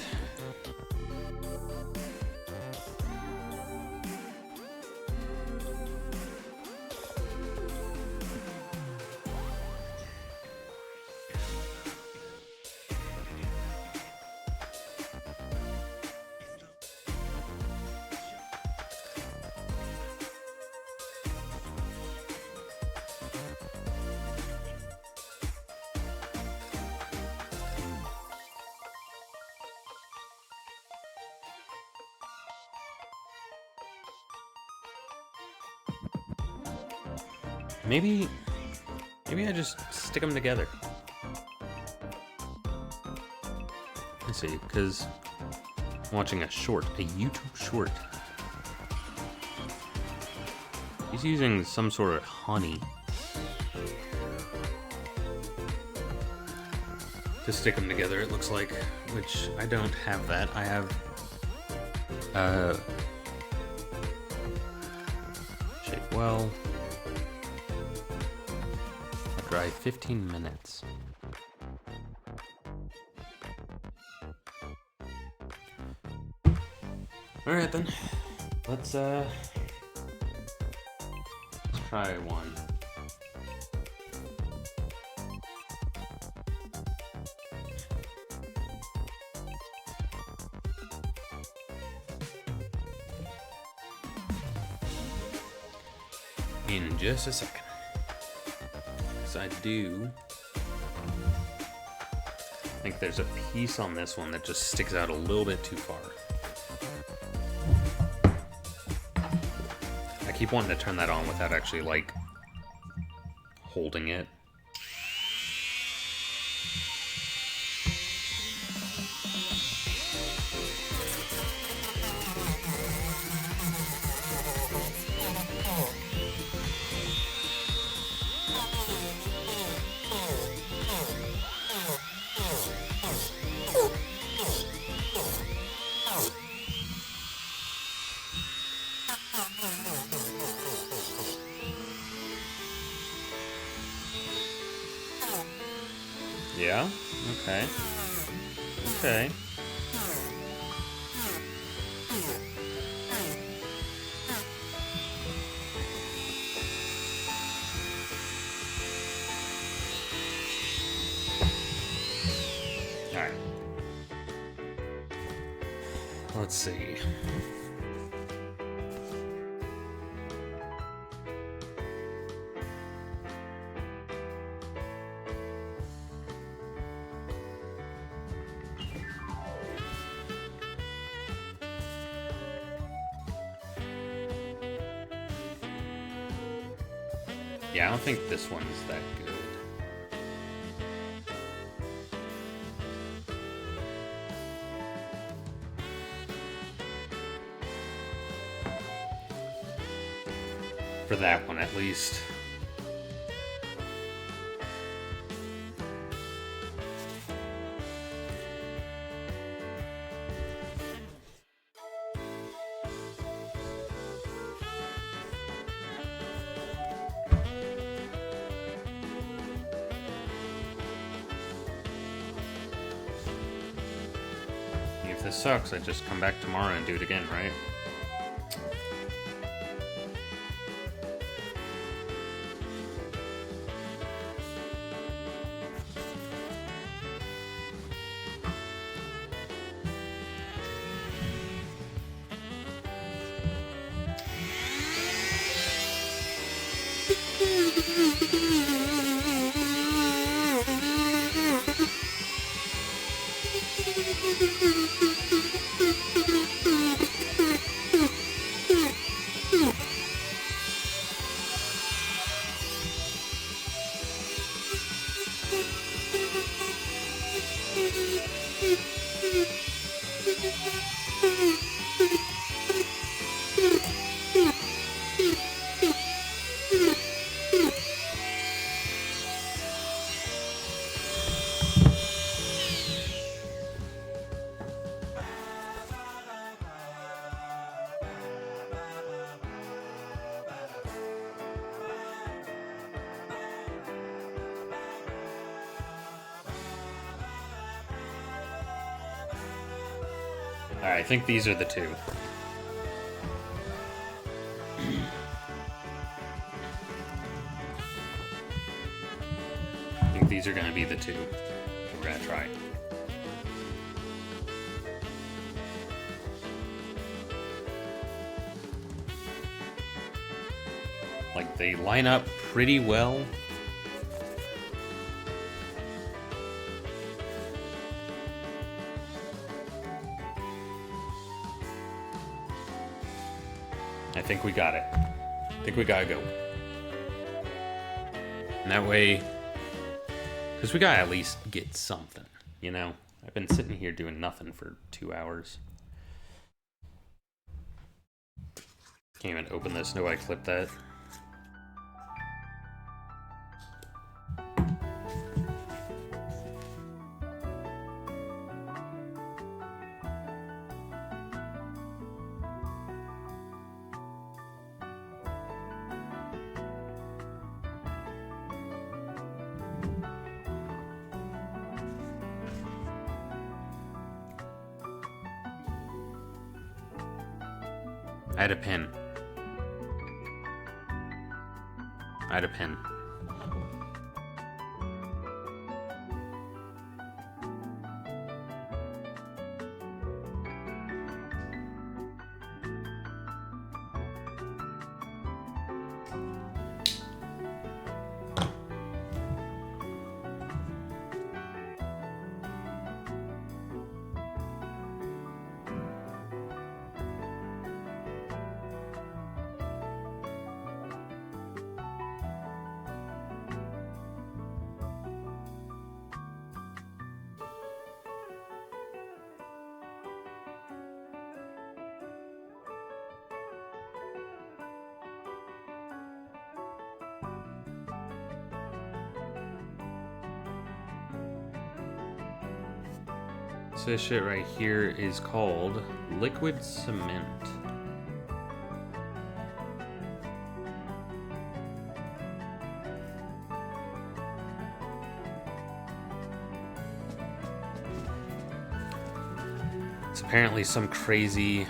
maybe I just stick them together. Let's see, because I'm watching a YouTube short. He's using some sort of honey to stick them together, it looks like, which I don't have that. I have shake well. Dry 15 minutes. Alright then. Let's try one. In just a second. I do think there's a piece on this one that just sticks out a little bit too far. I keep wanting to turn that on without actually, like, holding it. Yeah? Okay. Okay. Alright. Let's see. Yeah, I don't think this one's that good. For that one, at least. If this sucks, I just come back tomorrow and do it again, right? Alright, I think these are the two. I think these are going to be the two we're going to try. Like, they line up pretty well. I think we got it. I think we gotta go. And that way, because we gotta at least get something, you know? I've been sitting here doing nothing for 2 hours. Can't even open this. Nobody clipped that. I had a pen. I had a pen. So this shit right here is called liquid cement. It's apparently some crazy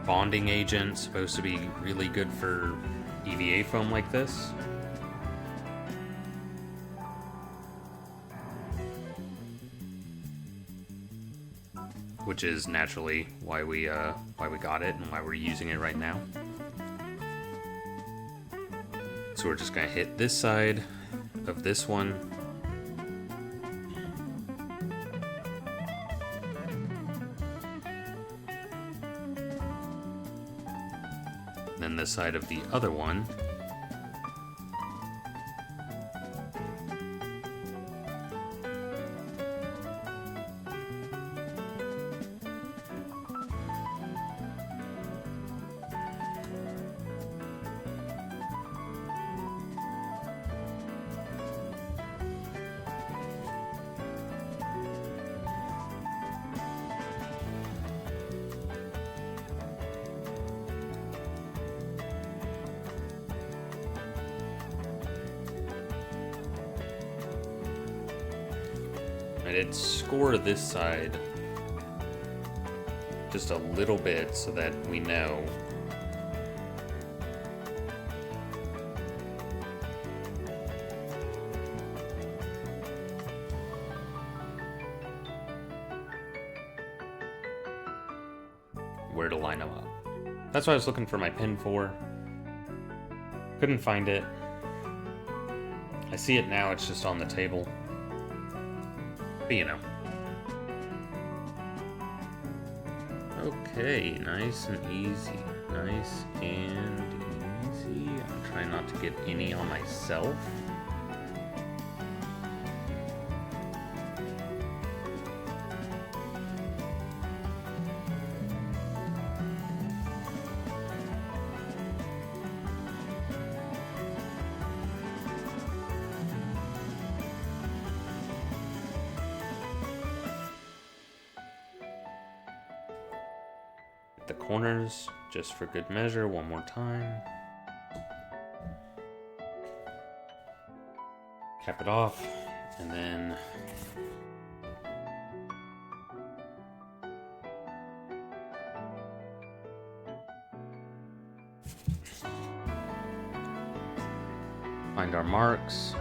bonding agent, supposed to be really good for EVA foam like this. Which is naturally why we got it and why we're using it right now. So we're just gonna hit this side of this one. Then this side of the other one. I did score this side just a little bit so that we know. Where to line them up. That's what I was looking for my pin for. Couldn't find it. I see it now, it's just on the table. But you know. Okay, nice and easy. Nice and easy. I'm trying not to get any on myself. The corners, just for good measure, one more time. Cap it off, and then Find our marks.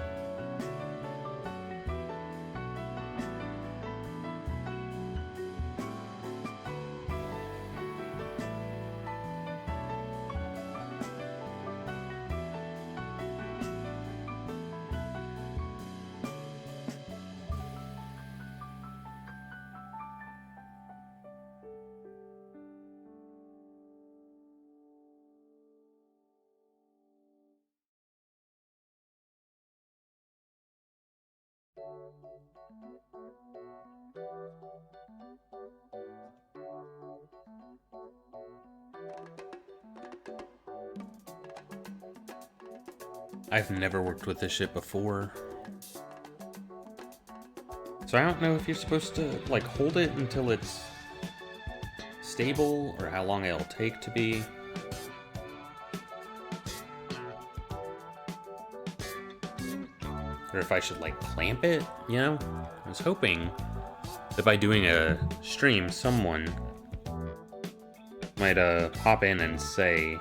I've never worked with this shit before. So I don't know if you're supposed to, like, hold it until it's stable, or how long it'll take to be. Or if I should, like, clamp it, you know? I was hoping that by doing a stream, someone might pop in and say,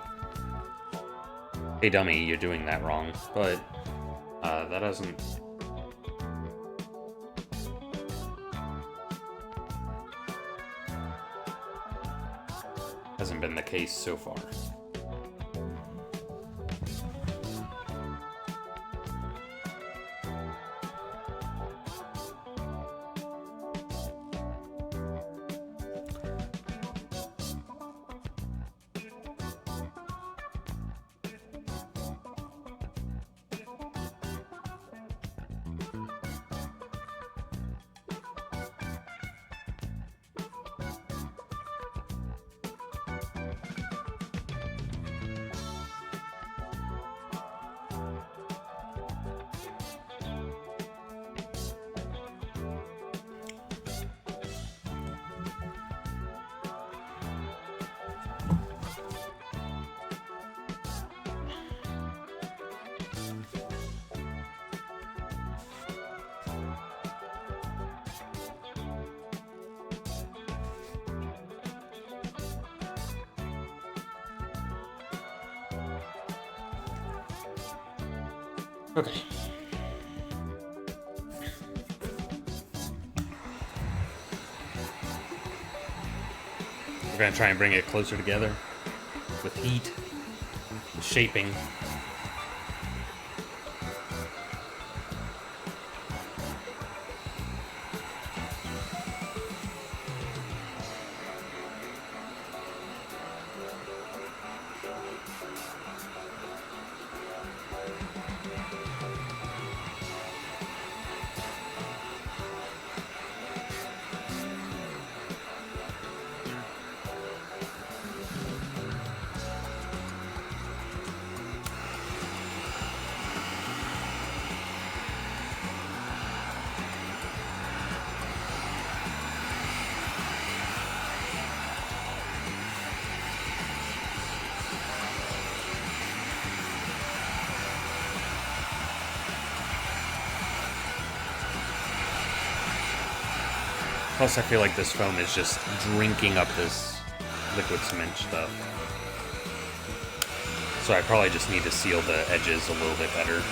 "Hey dummy, you're doing that wrong," but that hasn't been the case so far. Okay. We're gonna try and bring it closer together with heat, shaping. Plus, I feel like this foam is just drinking up this liquid cement stuff. So I probably just need to seal the edges a little bit better.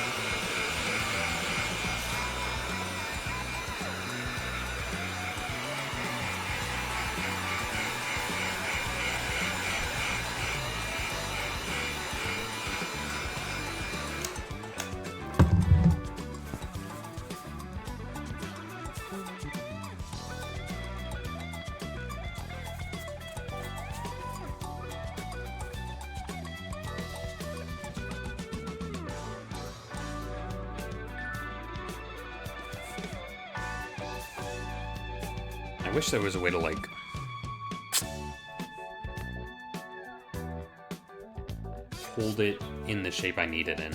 I wish there was a way to, like, hold it in the shape I need it in.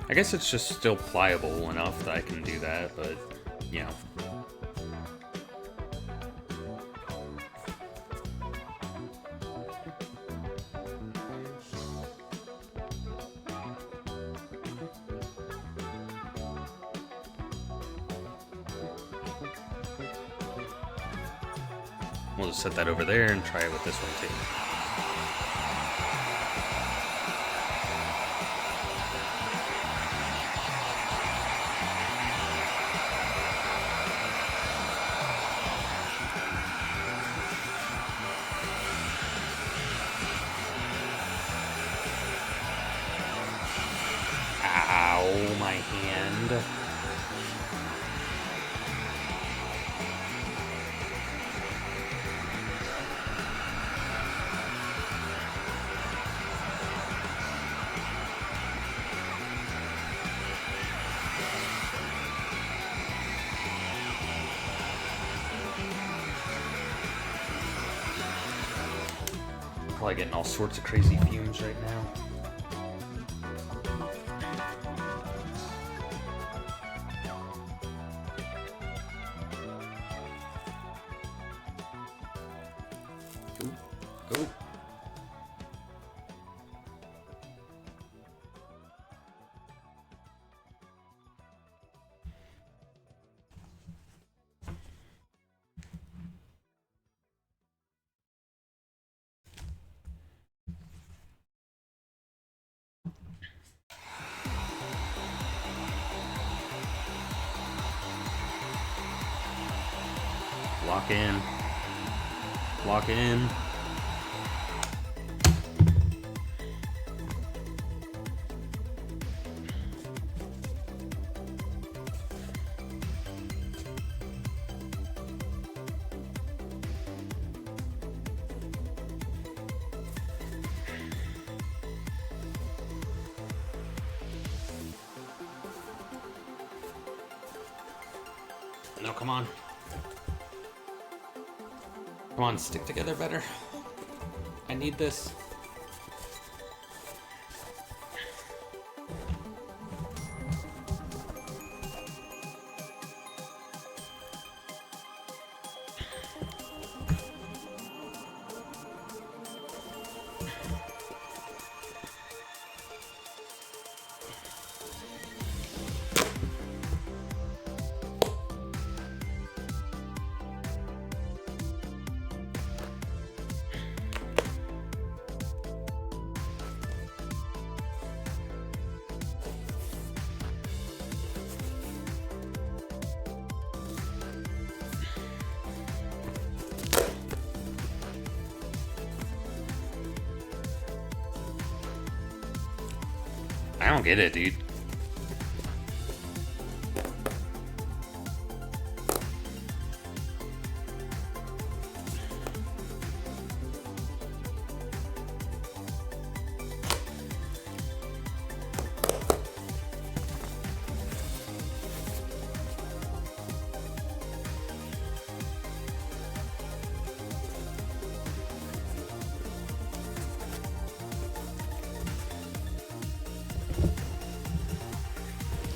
I guess it's just still pliable enough that I can do that, but, you know. We'll just set that over there and try it with this one too. Ow, my hand. Probably getting all sorts of crazy fumes right now. Go. Lock in. Lock in. No, come on. Come on, stick together better. I need this. I don't get it, dude.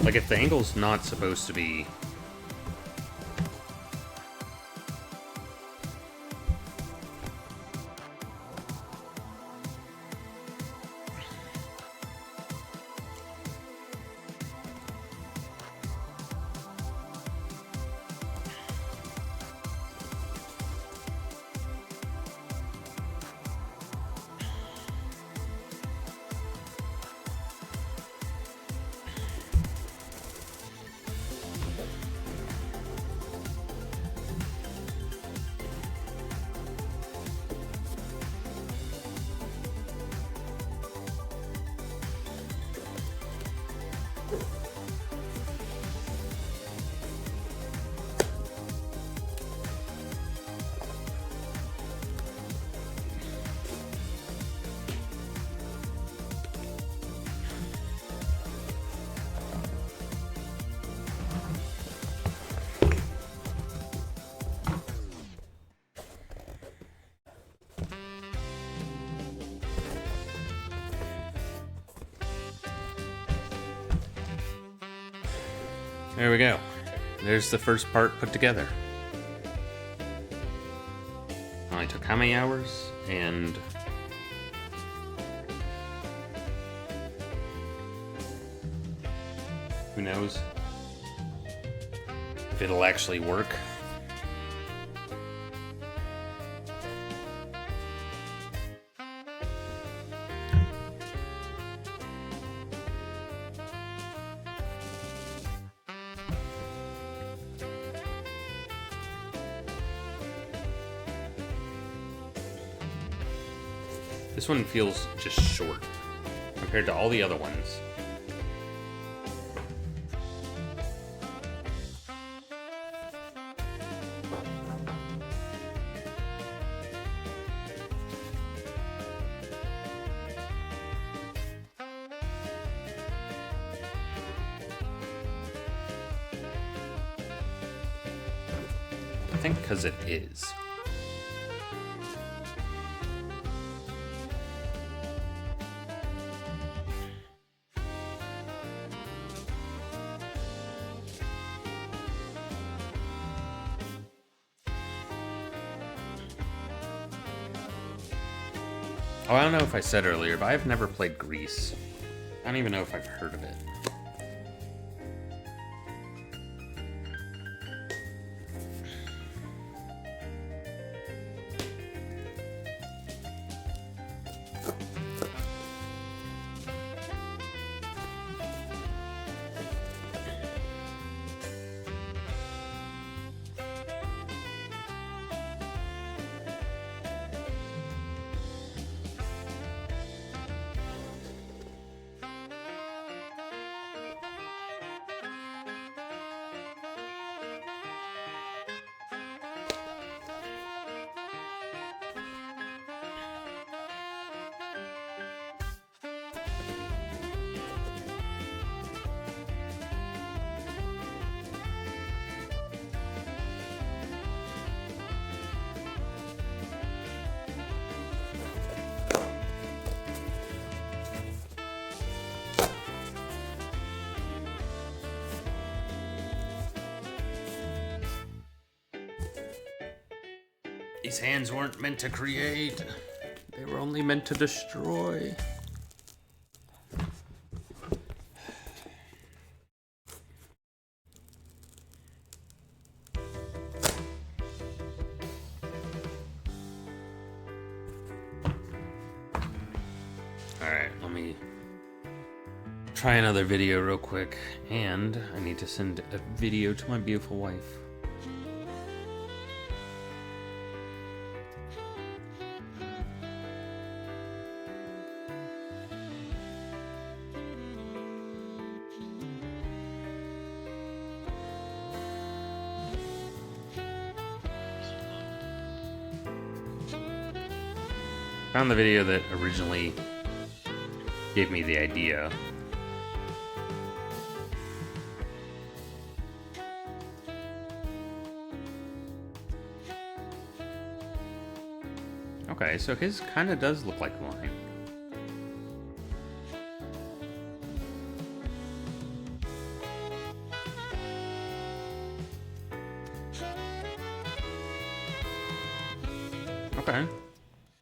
Like, if the angle's not supposed to be... There we go. There's the first part put together. Only took how many hours? And who knows if it'll actually work. This one feels just short compared to all the other ones. I think because it is. Oh, I don't know if I said earlier, but I've never played Grease. I don't even know if I've heard of it. These hands weren't meant to create. They were only meant to destroy. Alright, let me try another video real quick. And I need to send a video to my beautiful wife. Found the video that originally gave me the idea. Okay, so his kind of does look like mine. Okay.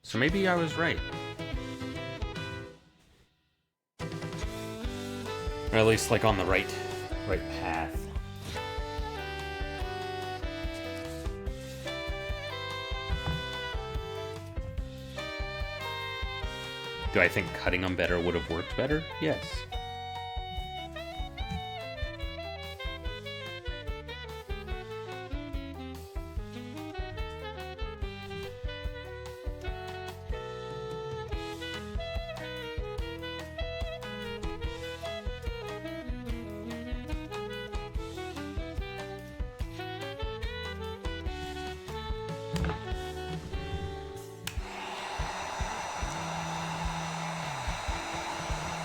So maybe I was right. Or at least like on the right path. Do I think cutting them better would have worked better? Yes.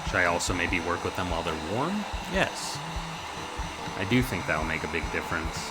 Should I also maybe work with them while they're warm? Yes. I do think that'll make a big difference.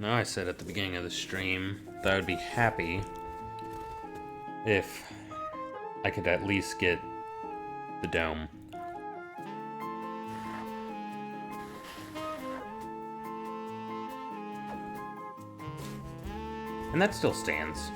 Now I said at the beginning of the stream that I would be happy if I could at least get the dome. And that still stands.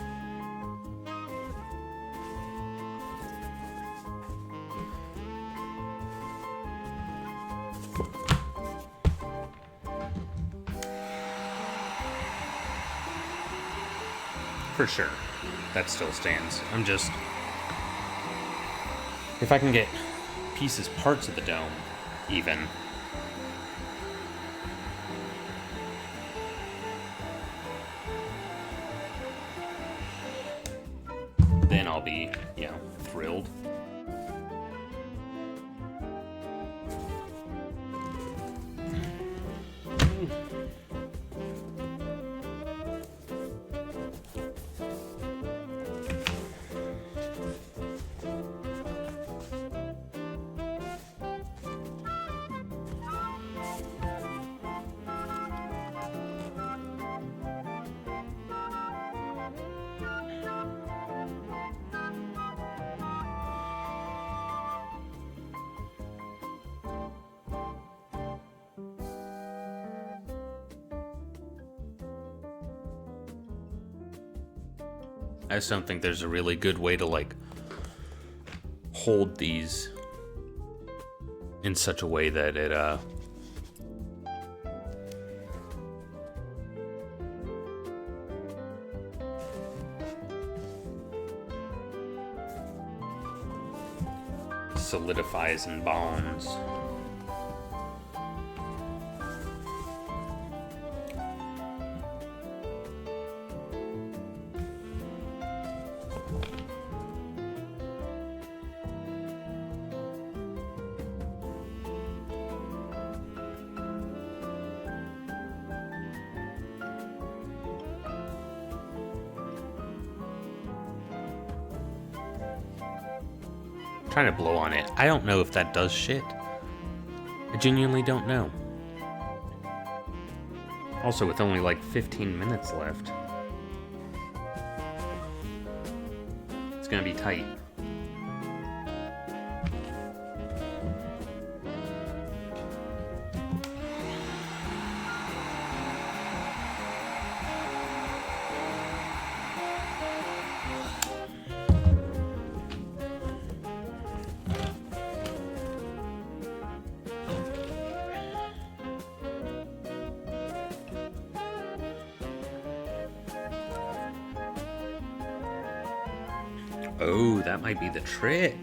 For sure, that still stands. I'm just... If I can get parts of the dome, even. Then I'll be, thrilled. I just don't think there's a really good way to, like, hold these in such a way that it, solidifies and bonds. Trying to blow on it. I don't know if that does shit. I genuinely don't know. Also, with only like 15 minutes left, it's gonna be tight. Oh, that might be the trick.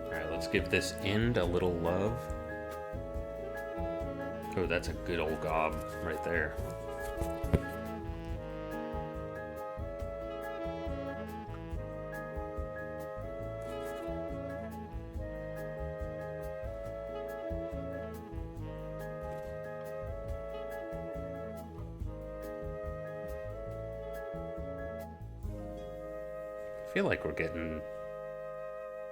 Alright, let's give this end a little love. Oh, that's a good old gob right there. I feel like we're getting...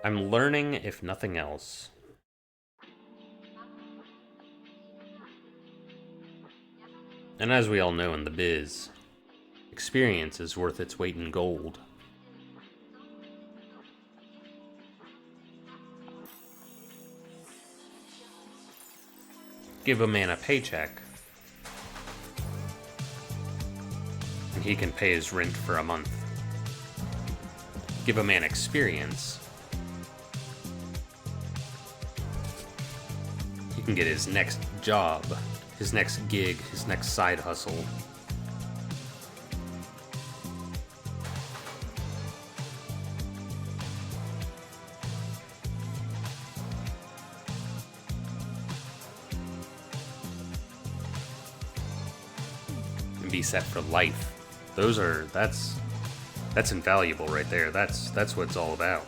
I'm learning, if nothing else. And as we all know in the biz, experience is worth its weight in gold. Give a man a paycheck, and he can pay his rent for a month. Give a man experience, he can get his next job, his next gig, his next side hustle. And be set for life. That's invaluable right there. That's what it's all about.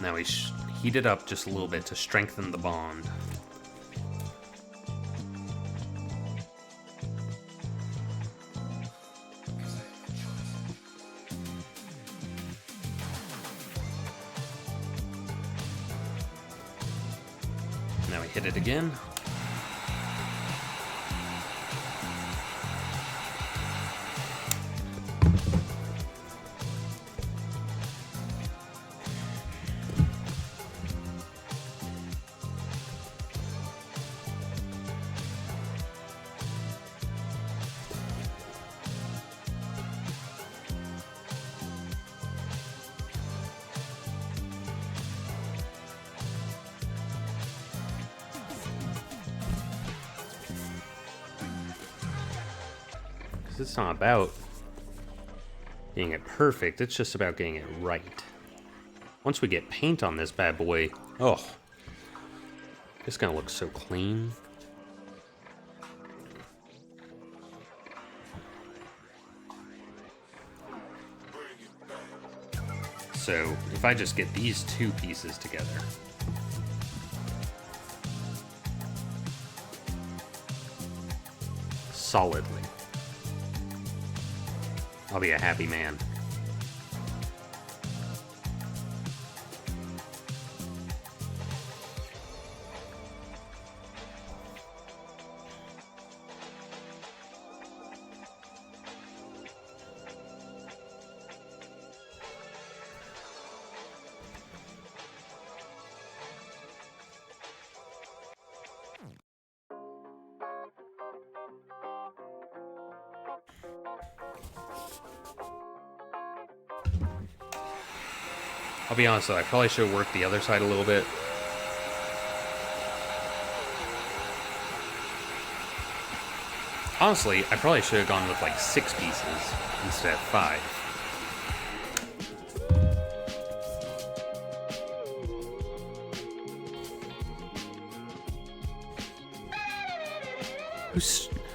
Now we heat it up just a little bit to strengthen the bond. Now we hit it again. It's not about getting it perfect, it's just about getting it right. Once we get paint on this bad boy, oh, it's gonna look so clean. So if I just get these two pieces together, solidly, I'll be a happy man. I'll be honest though, I probably should have worked the other side a little bit. Honestly, I probably should have gone with like 6 pieces instead of 5.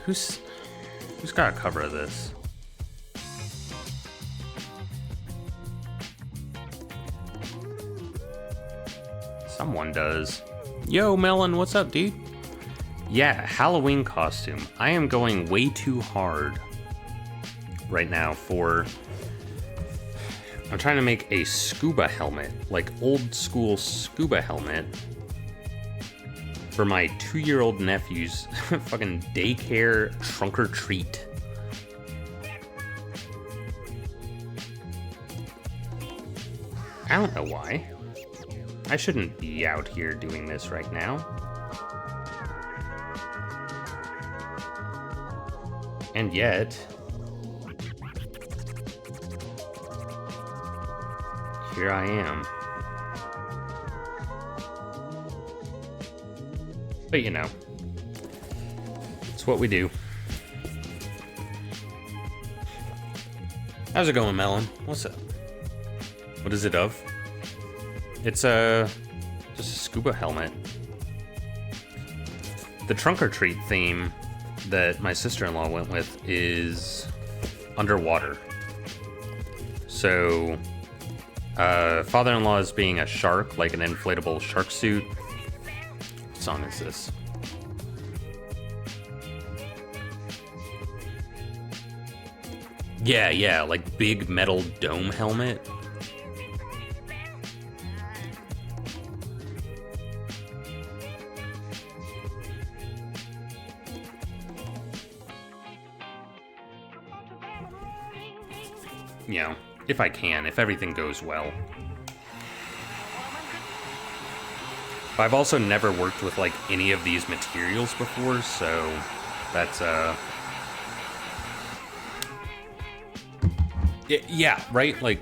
Who's got a cover of this? Someone does. Yo, Melon, what's up, dude? Yeah, Halloween costume. I am going way too hard right now for... I'm trying to make a scuba helmet, like old school scuba helmet, for my 2-year-old nephew's fucking daycare trunk or treat. I don't know why. I shouldn't be out here doing this right now. And yet... here I am. But you know, it's what we do. How's it going, Melon? What's up? What is it of? It's just a scuba helmet. The trunk or treat theme that my sister-in-law went with is underwater. So, father-in-law is being a shark, like an inflatable shark suit. What song is this? Yeah, like big metal dome helmet. You know, if I can, if everything goes well. But I've also never worked with, like, any of these materials before, so that's, yeah, right? Like,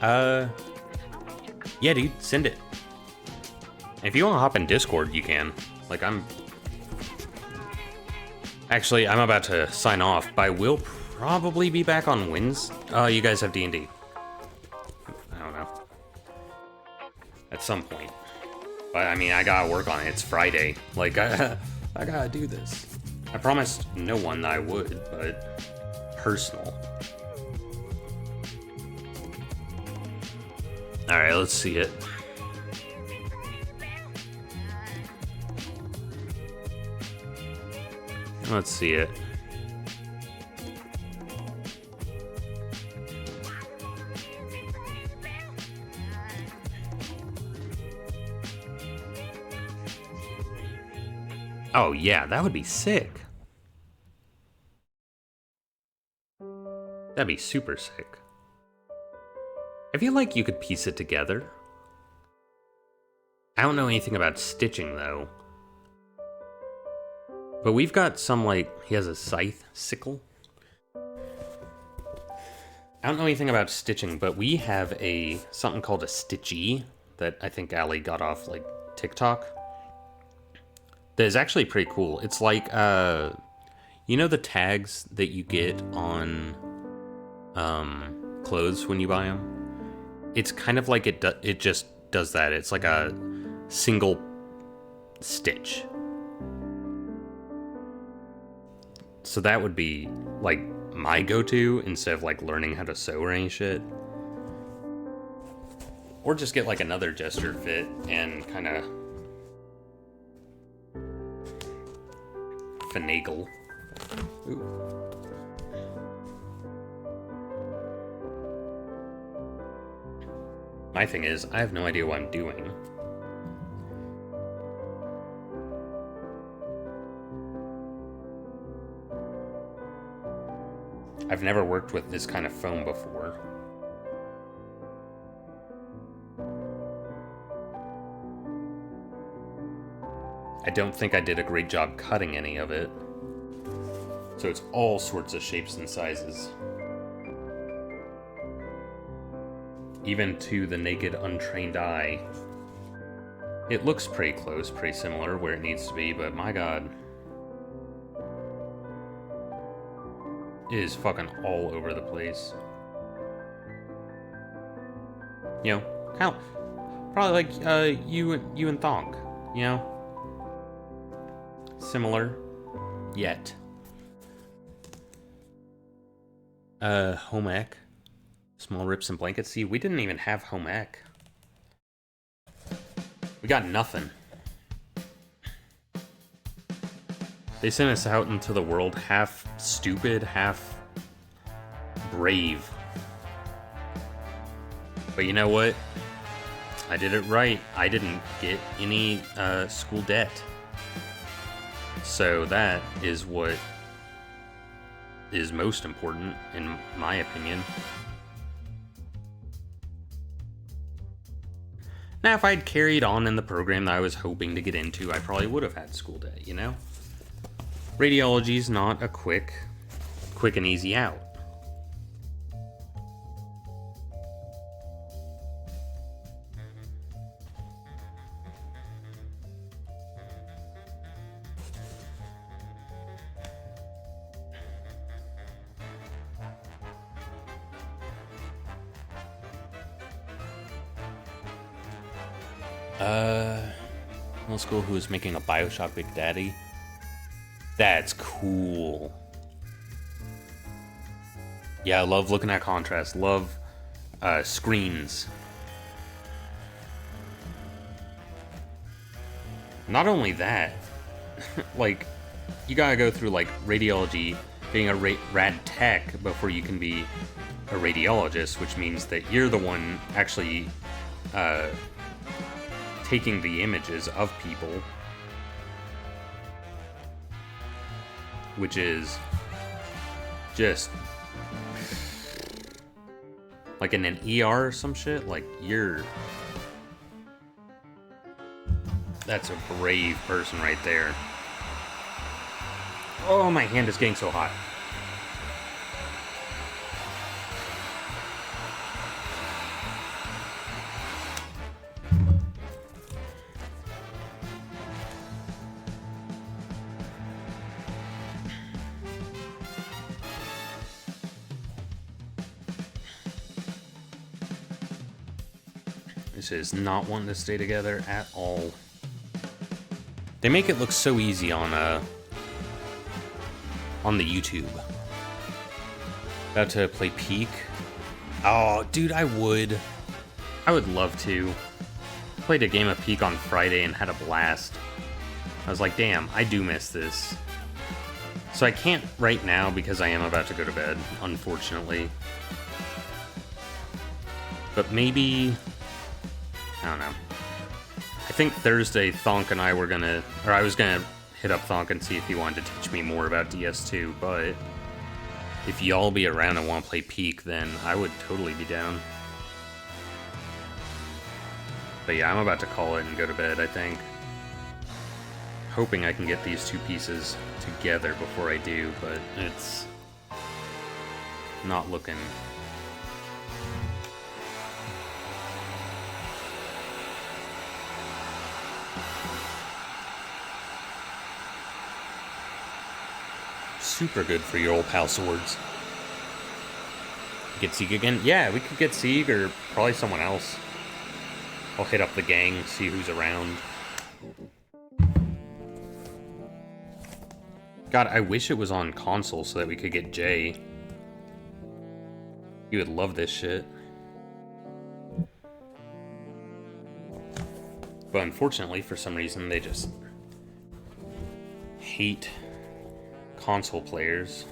yeah, dude, send it. If you want to hop in Discord, you can. Like, Actually, I'm about to sign off, but I will probably be back on Wednesday. Oh, you guys have D&D. I don't know. At some point. But, I mean, I gotta work on it. It's Friday. Like, I gotta do this. I promised no one that I would, but... personal. Alright, let's see it. Let's see it. Oh yeah, that would be sick. That'd be super sick. I feel like you could piece it together. I don't know anything about stitching though. But we've got some, like, he has a scythe, sickle. I don't know anything about stitching, but we have something called a stitchy that I think Allie got off, like, TikTok. That is actually pretty cool. It's like, you know the tags that you get on clothes when you buy them? It's kind of like it just does that. It's like a single stitch. So that would be, like, my go-to instead of, like, learning how to sew or any shit. Or just get, like, another gesture fit and kind of finagle. Ooh. My thing is, I have no idea what I'm doing. I've never worked with this kind of foam before. I don't think I did a great job cutting any of it. So it's all sorts of shapes and sizes. Even to the naked, untrained eye. It looks pretty close, pretty similar where it needs to be, but my god. It is fucking all over the place. You know, kind of, probably like you and Thonk, you know? Similar, yet. Home ec. Small rips and blankets. See, we didn't even have home ec. We got nothing. They sent us out into the world half stupid, half brave. But you know what? I did it right. I didn't get any school debt. So that is what is most important, in my opinion. Now, if I'd carried on in the program that I was hoping to get into, I probably would have had school debt, you know? Radiology's not a quick and easy out. Middle school who was making a Bioshock Big Daddy. That's cool. Yeah, I love looking at contrast. Love screens. Not only that, like, you gotta go through, like, radiology, being a rad tech before you can be a radiologist, which means that you're the one actually taking the images of people, which is just like in an ER or some shit. Like, that's a brave person right there. Oh, my hand is getting so hot. This is not wanting to stay together at all. They make it look so easy on the YouTube. About to play Peak. Oh, dude, I would love to. Played a game of Peak on Friday and had a blast. I was like, damn, I do miss this. So I can't right now because I am about to go to bed, unfortunately. But maybe... I don't know. I think Thursday, Thonk and I were gonna... Or I was gonna hit up Thonk and see if he wanted to teach me more about DS2, but... If y'all be around and want to play Peak, then I would totally be down. But yeah, I'm about to call it and go to bed, I think. Hoping I can get these two pieces together before I do, but it's not looking... super good for your old pal swords. Get Sieg again? Yeah, we could get Sieg or probably someone else. I'll hit up the gang, see who's around. God, I wish it was on console so that we could get Jay. He would love this shit. But unfortunately, for some reason, they just hate console players.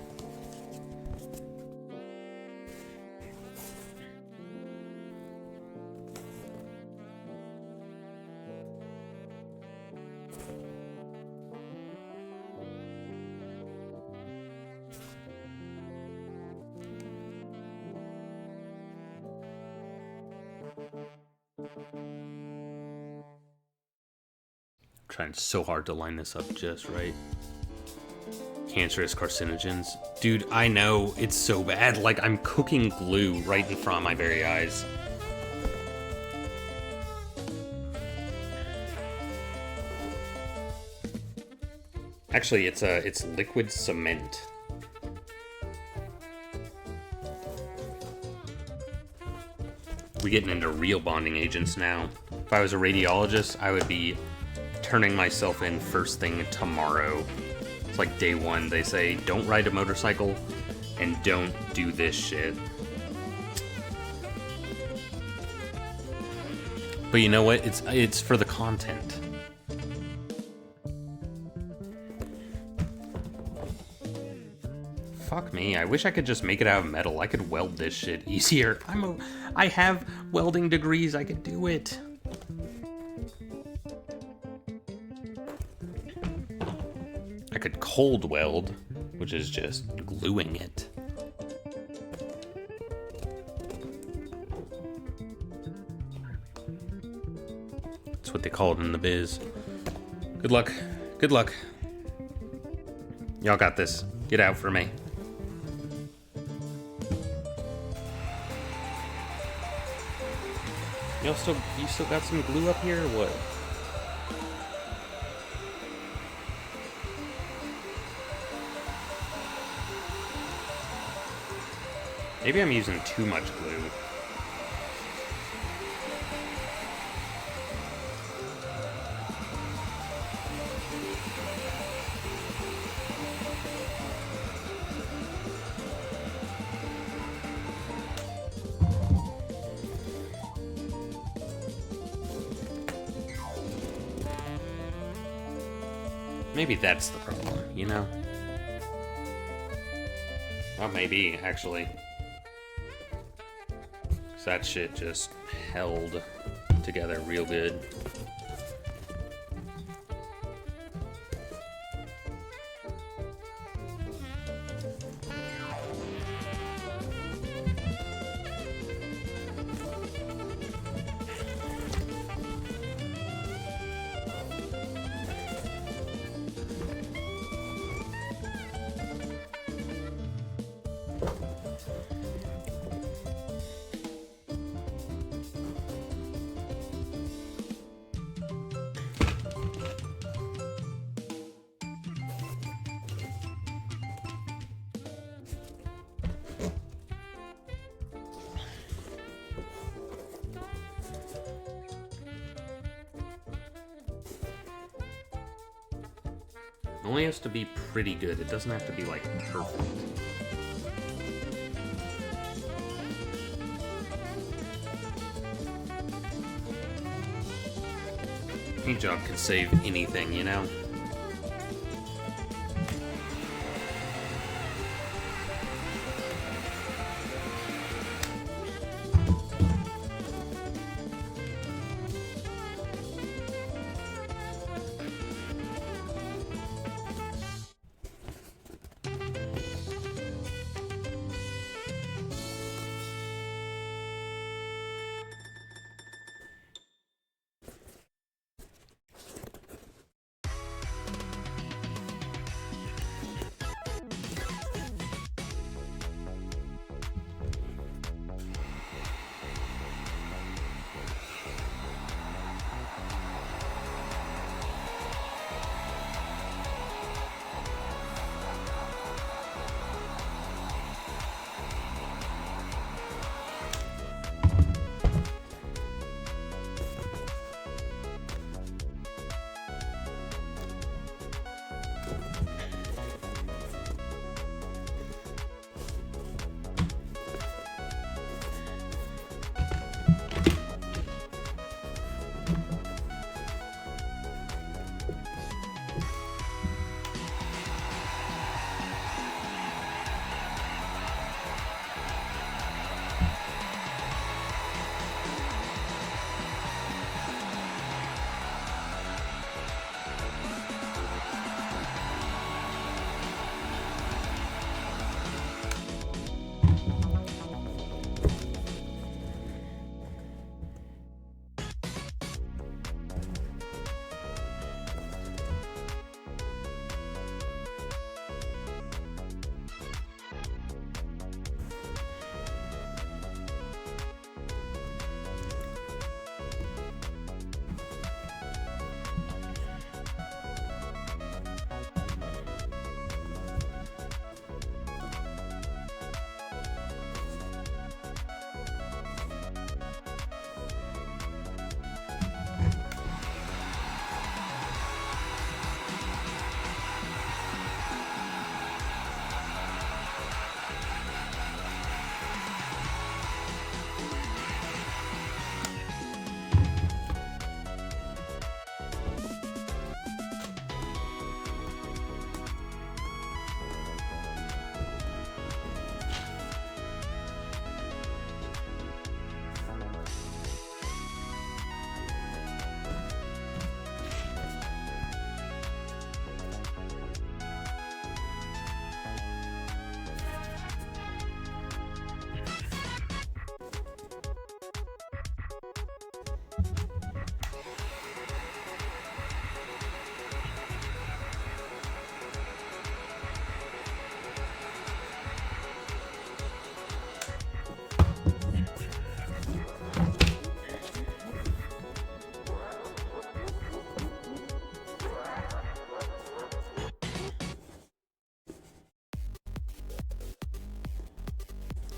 Trying so hard to line this up just right. Cancerous carcinogens. Dude, I know, it's so bad. Like, I'm cooking glue right in front of my very eyes. Actually, it's liquid cement. We're getting into real bonding agents now. If I was a radiologist, I would be turning myself in first thing tomorrow. It's like day one, they say, don't ride a motorcycle and don't do this shit. But you know what? It's for the content. Fuck me, I wish I could just make it out of metal. I could weld this shit easier. I have welding degrees, I could do it. I could cold weld, which is just gluing it. That's what they call it in the biz. Good luck. Good luck. Y'all got this. Get out for me. You still got some glue up here or what? Maybe I'm using too much glue. Maybe that's the problem, you know? Well, maybe, actually. Because that shit just held together real good. It only has to be pretty good. It doesn't have to be, like, perfect. Paint job can save anything, you know?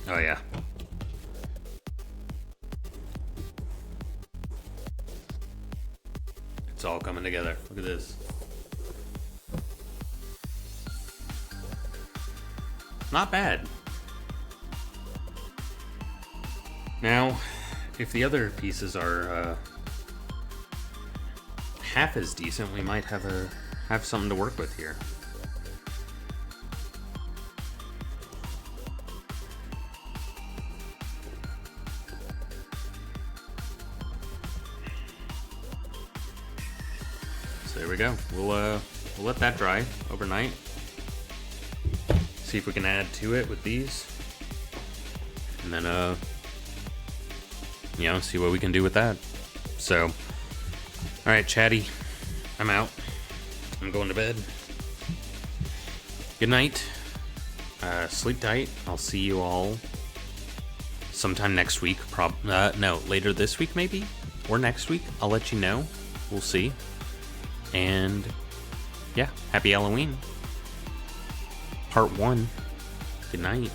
Oh, yeah. It's all coming together. Look at this. Not bad. Now, if the other pieces are half as decent, we might have something to work with here. So there we go. We'll let that dry overnight. See if we can add to it with these, and then you know, see what we can do with that. So, all right, chatty, I'm out. I'm going to bed. Good night. Sleep tight. I'll see you all sometime next week. No, later this week maybe, or next week. I'll let you know. We'll see. And yeah, happy Halloween. Part 1. Good night.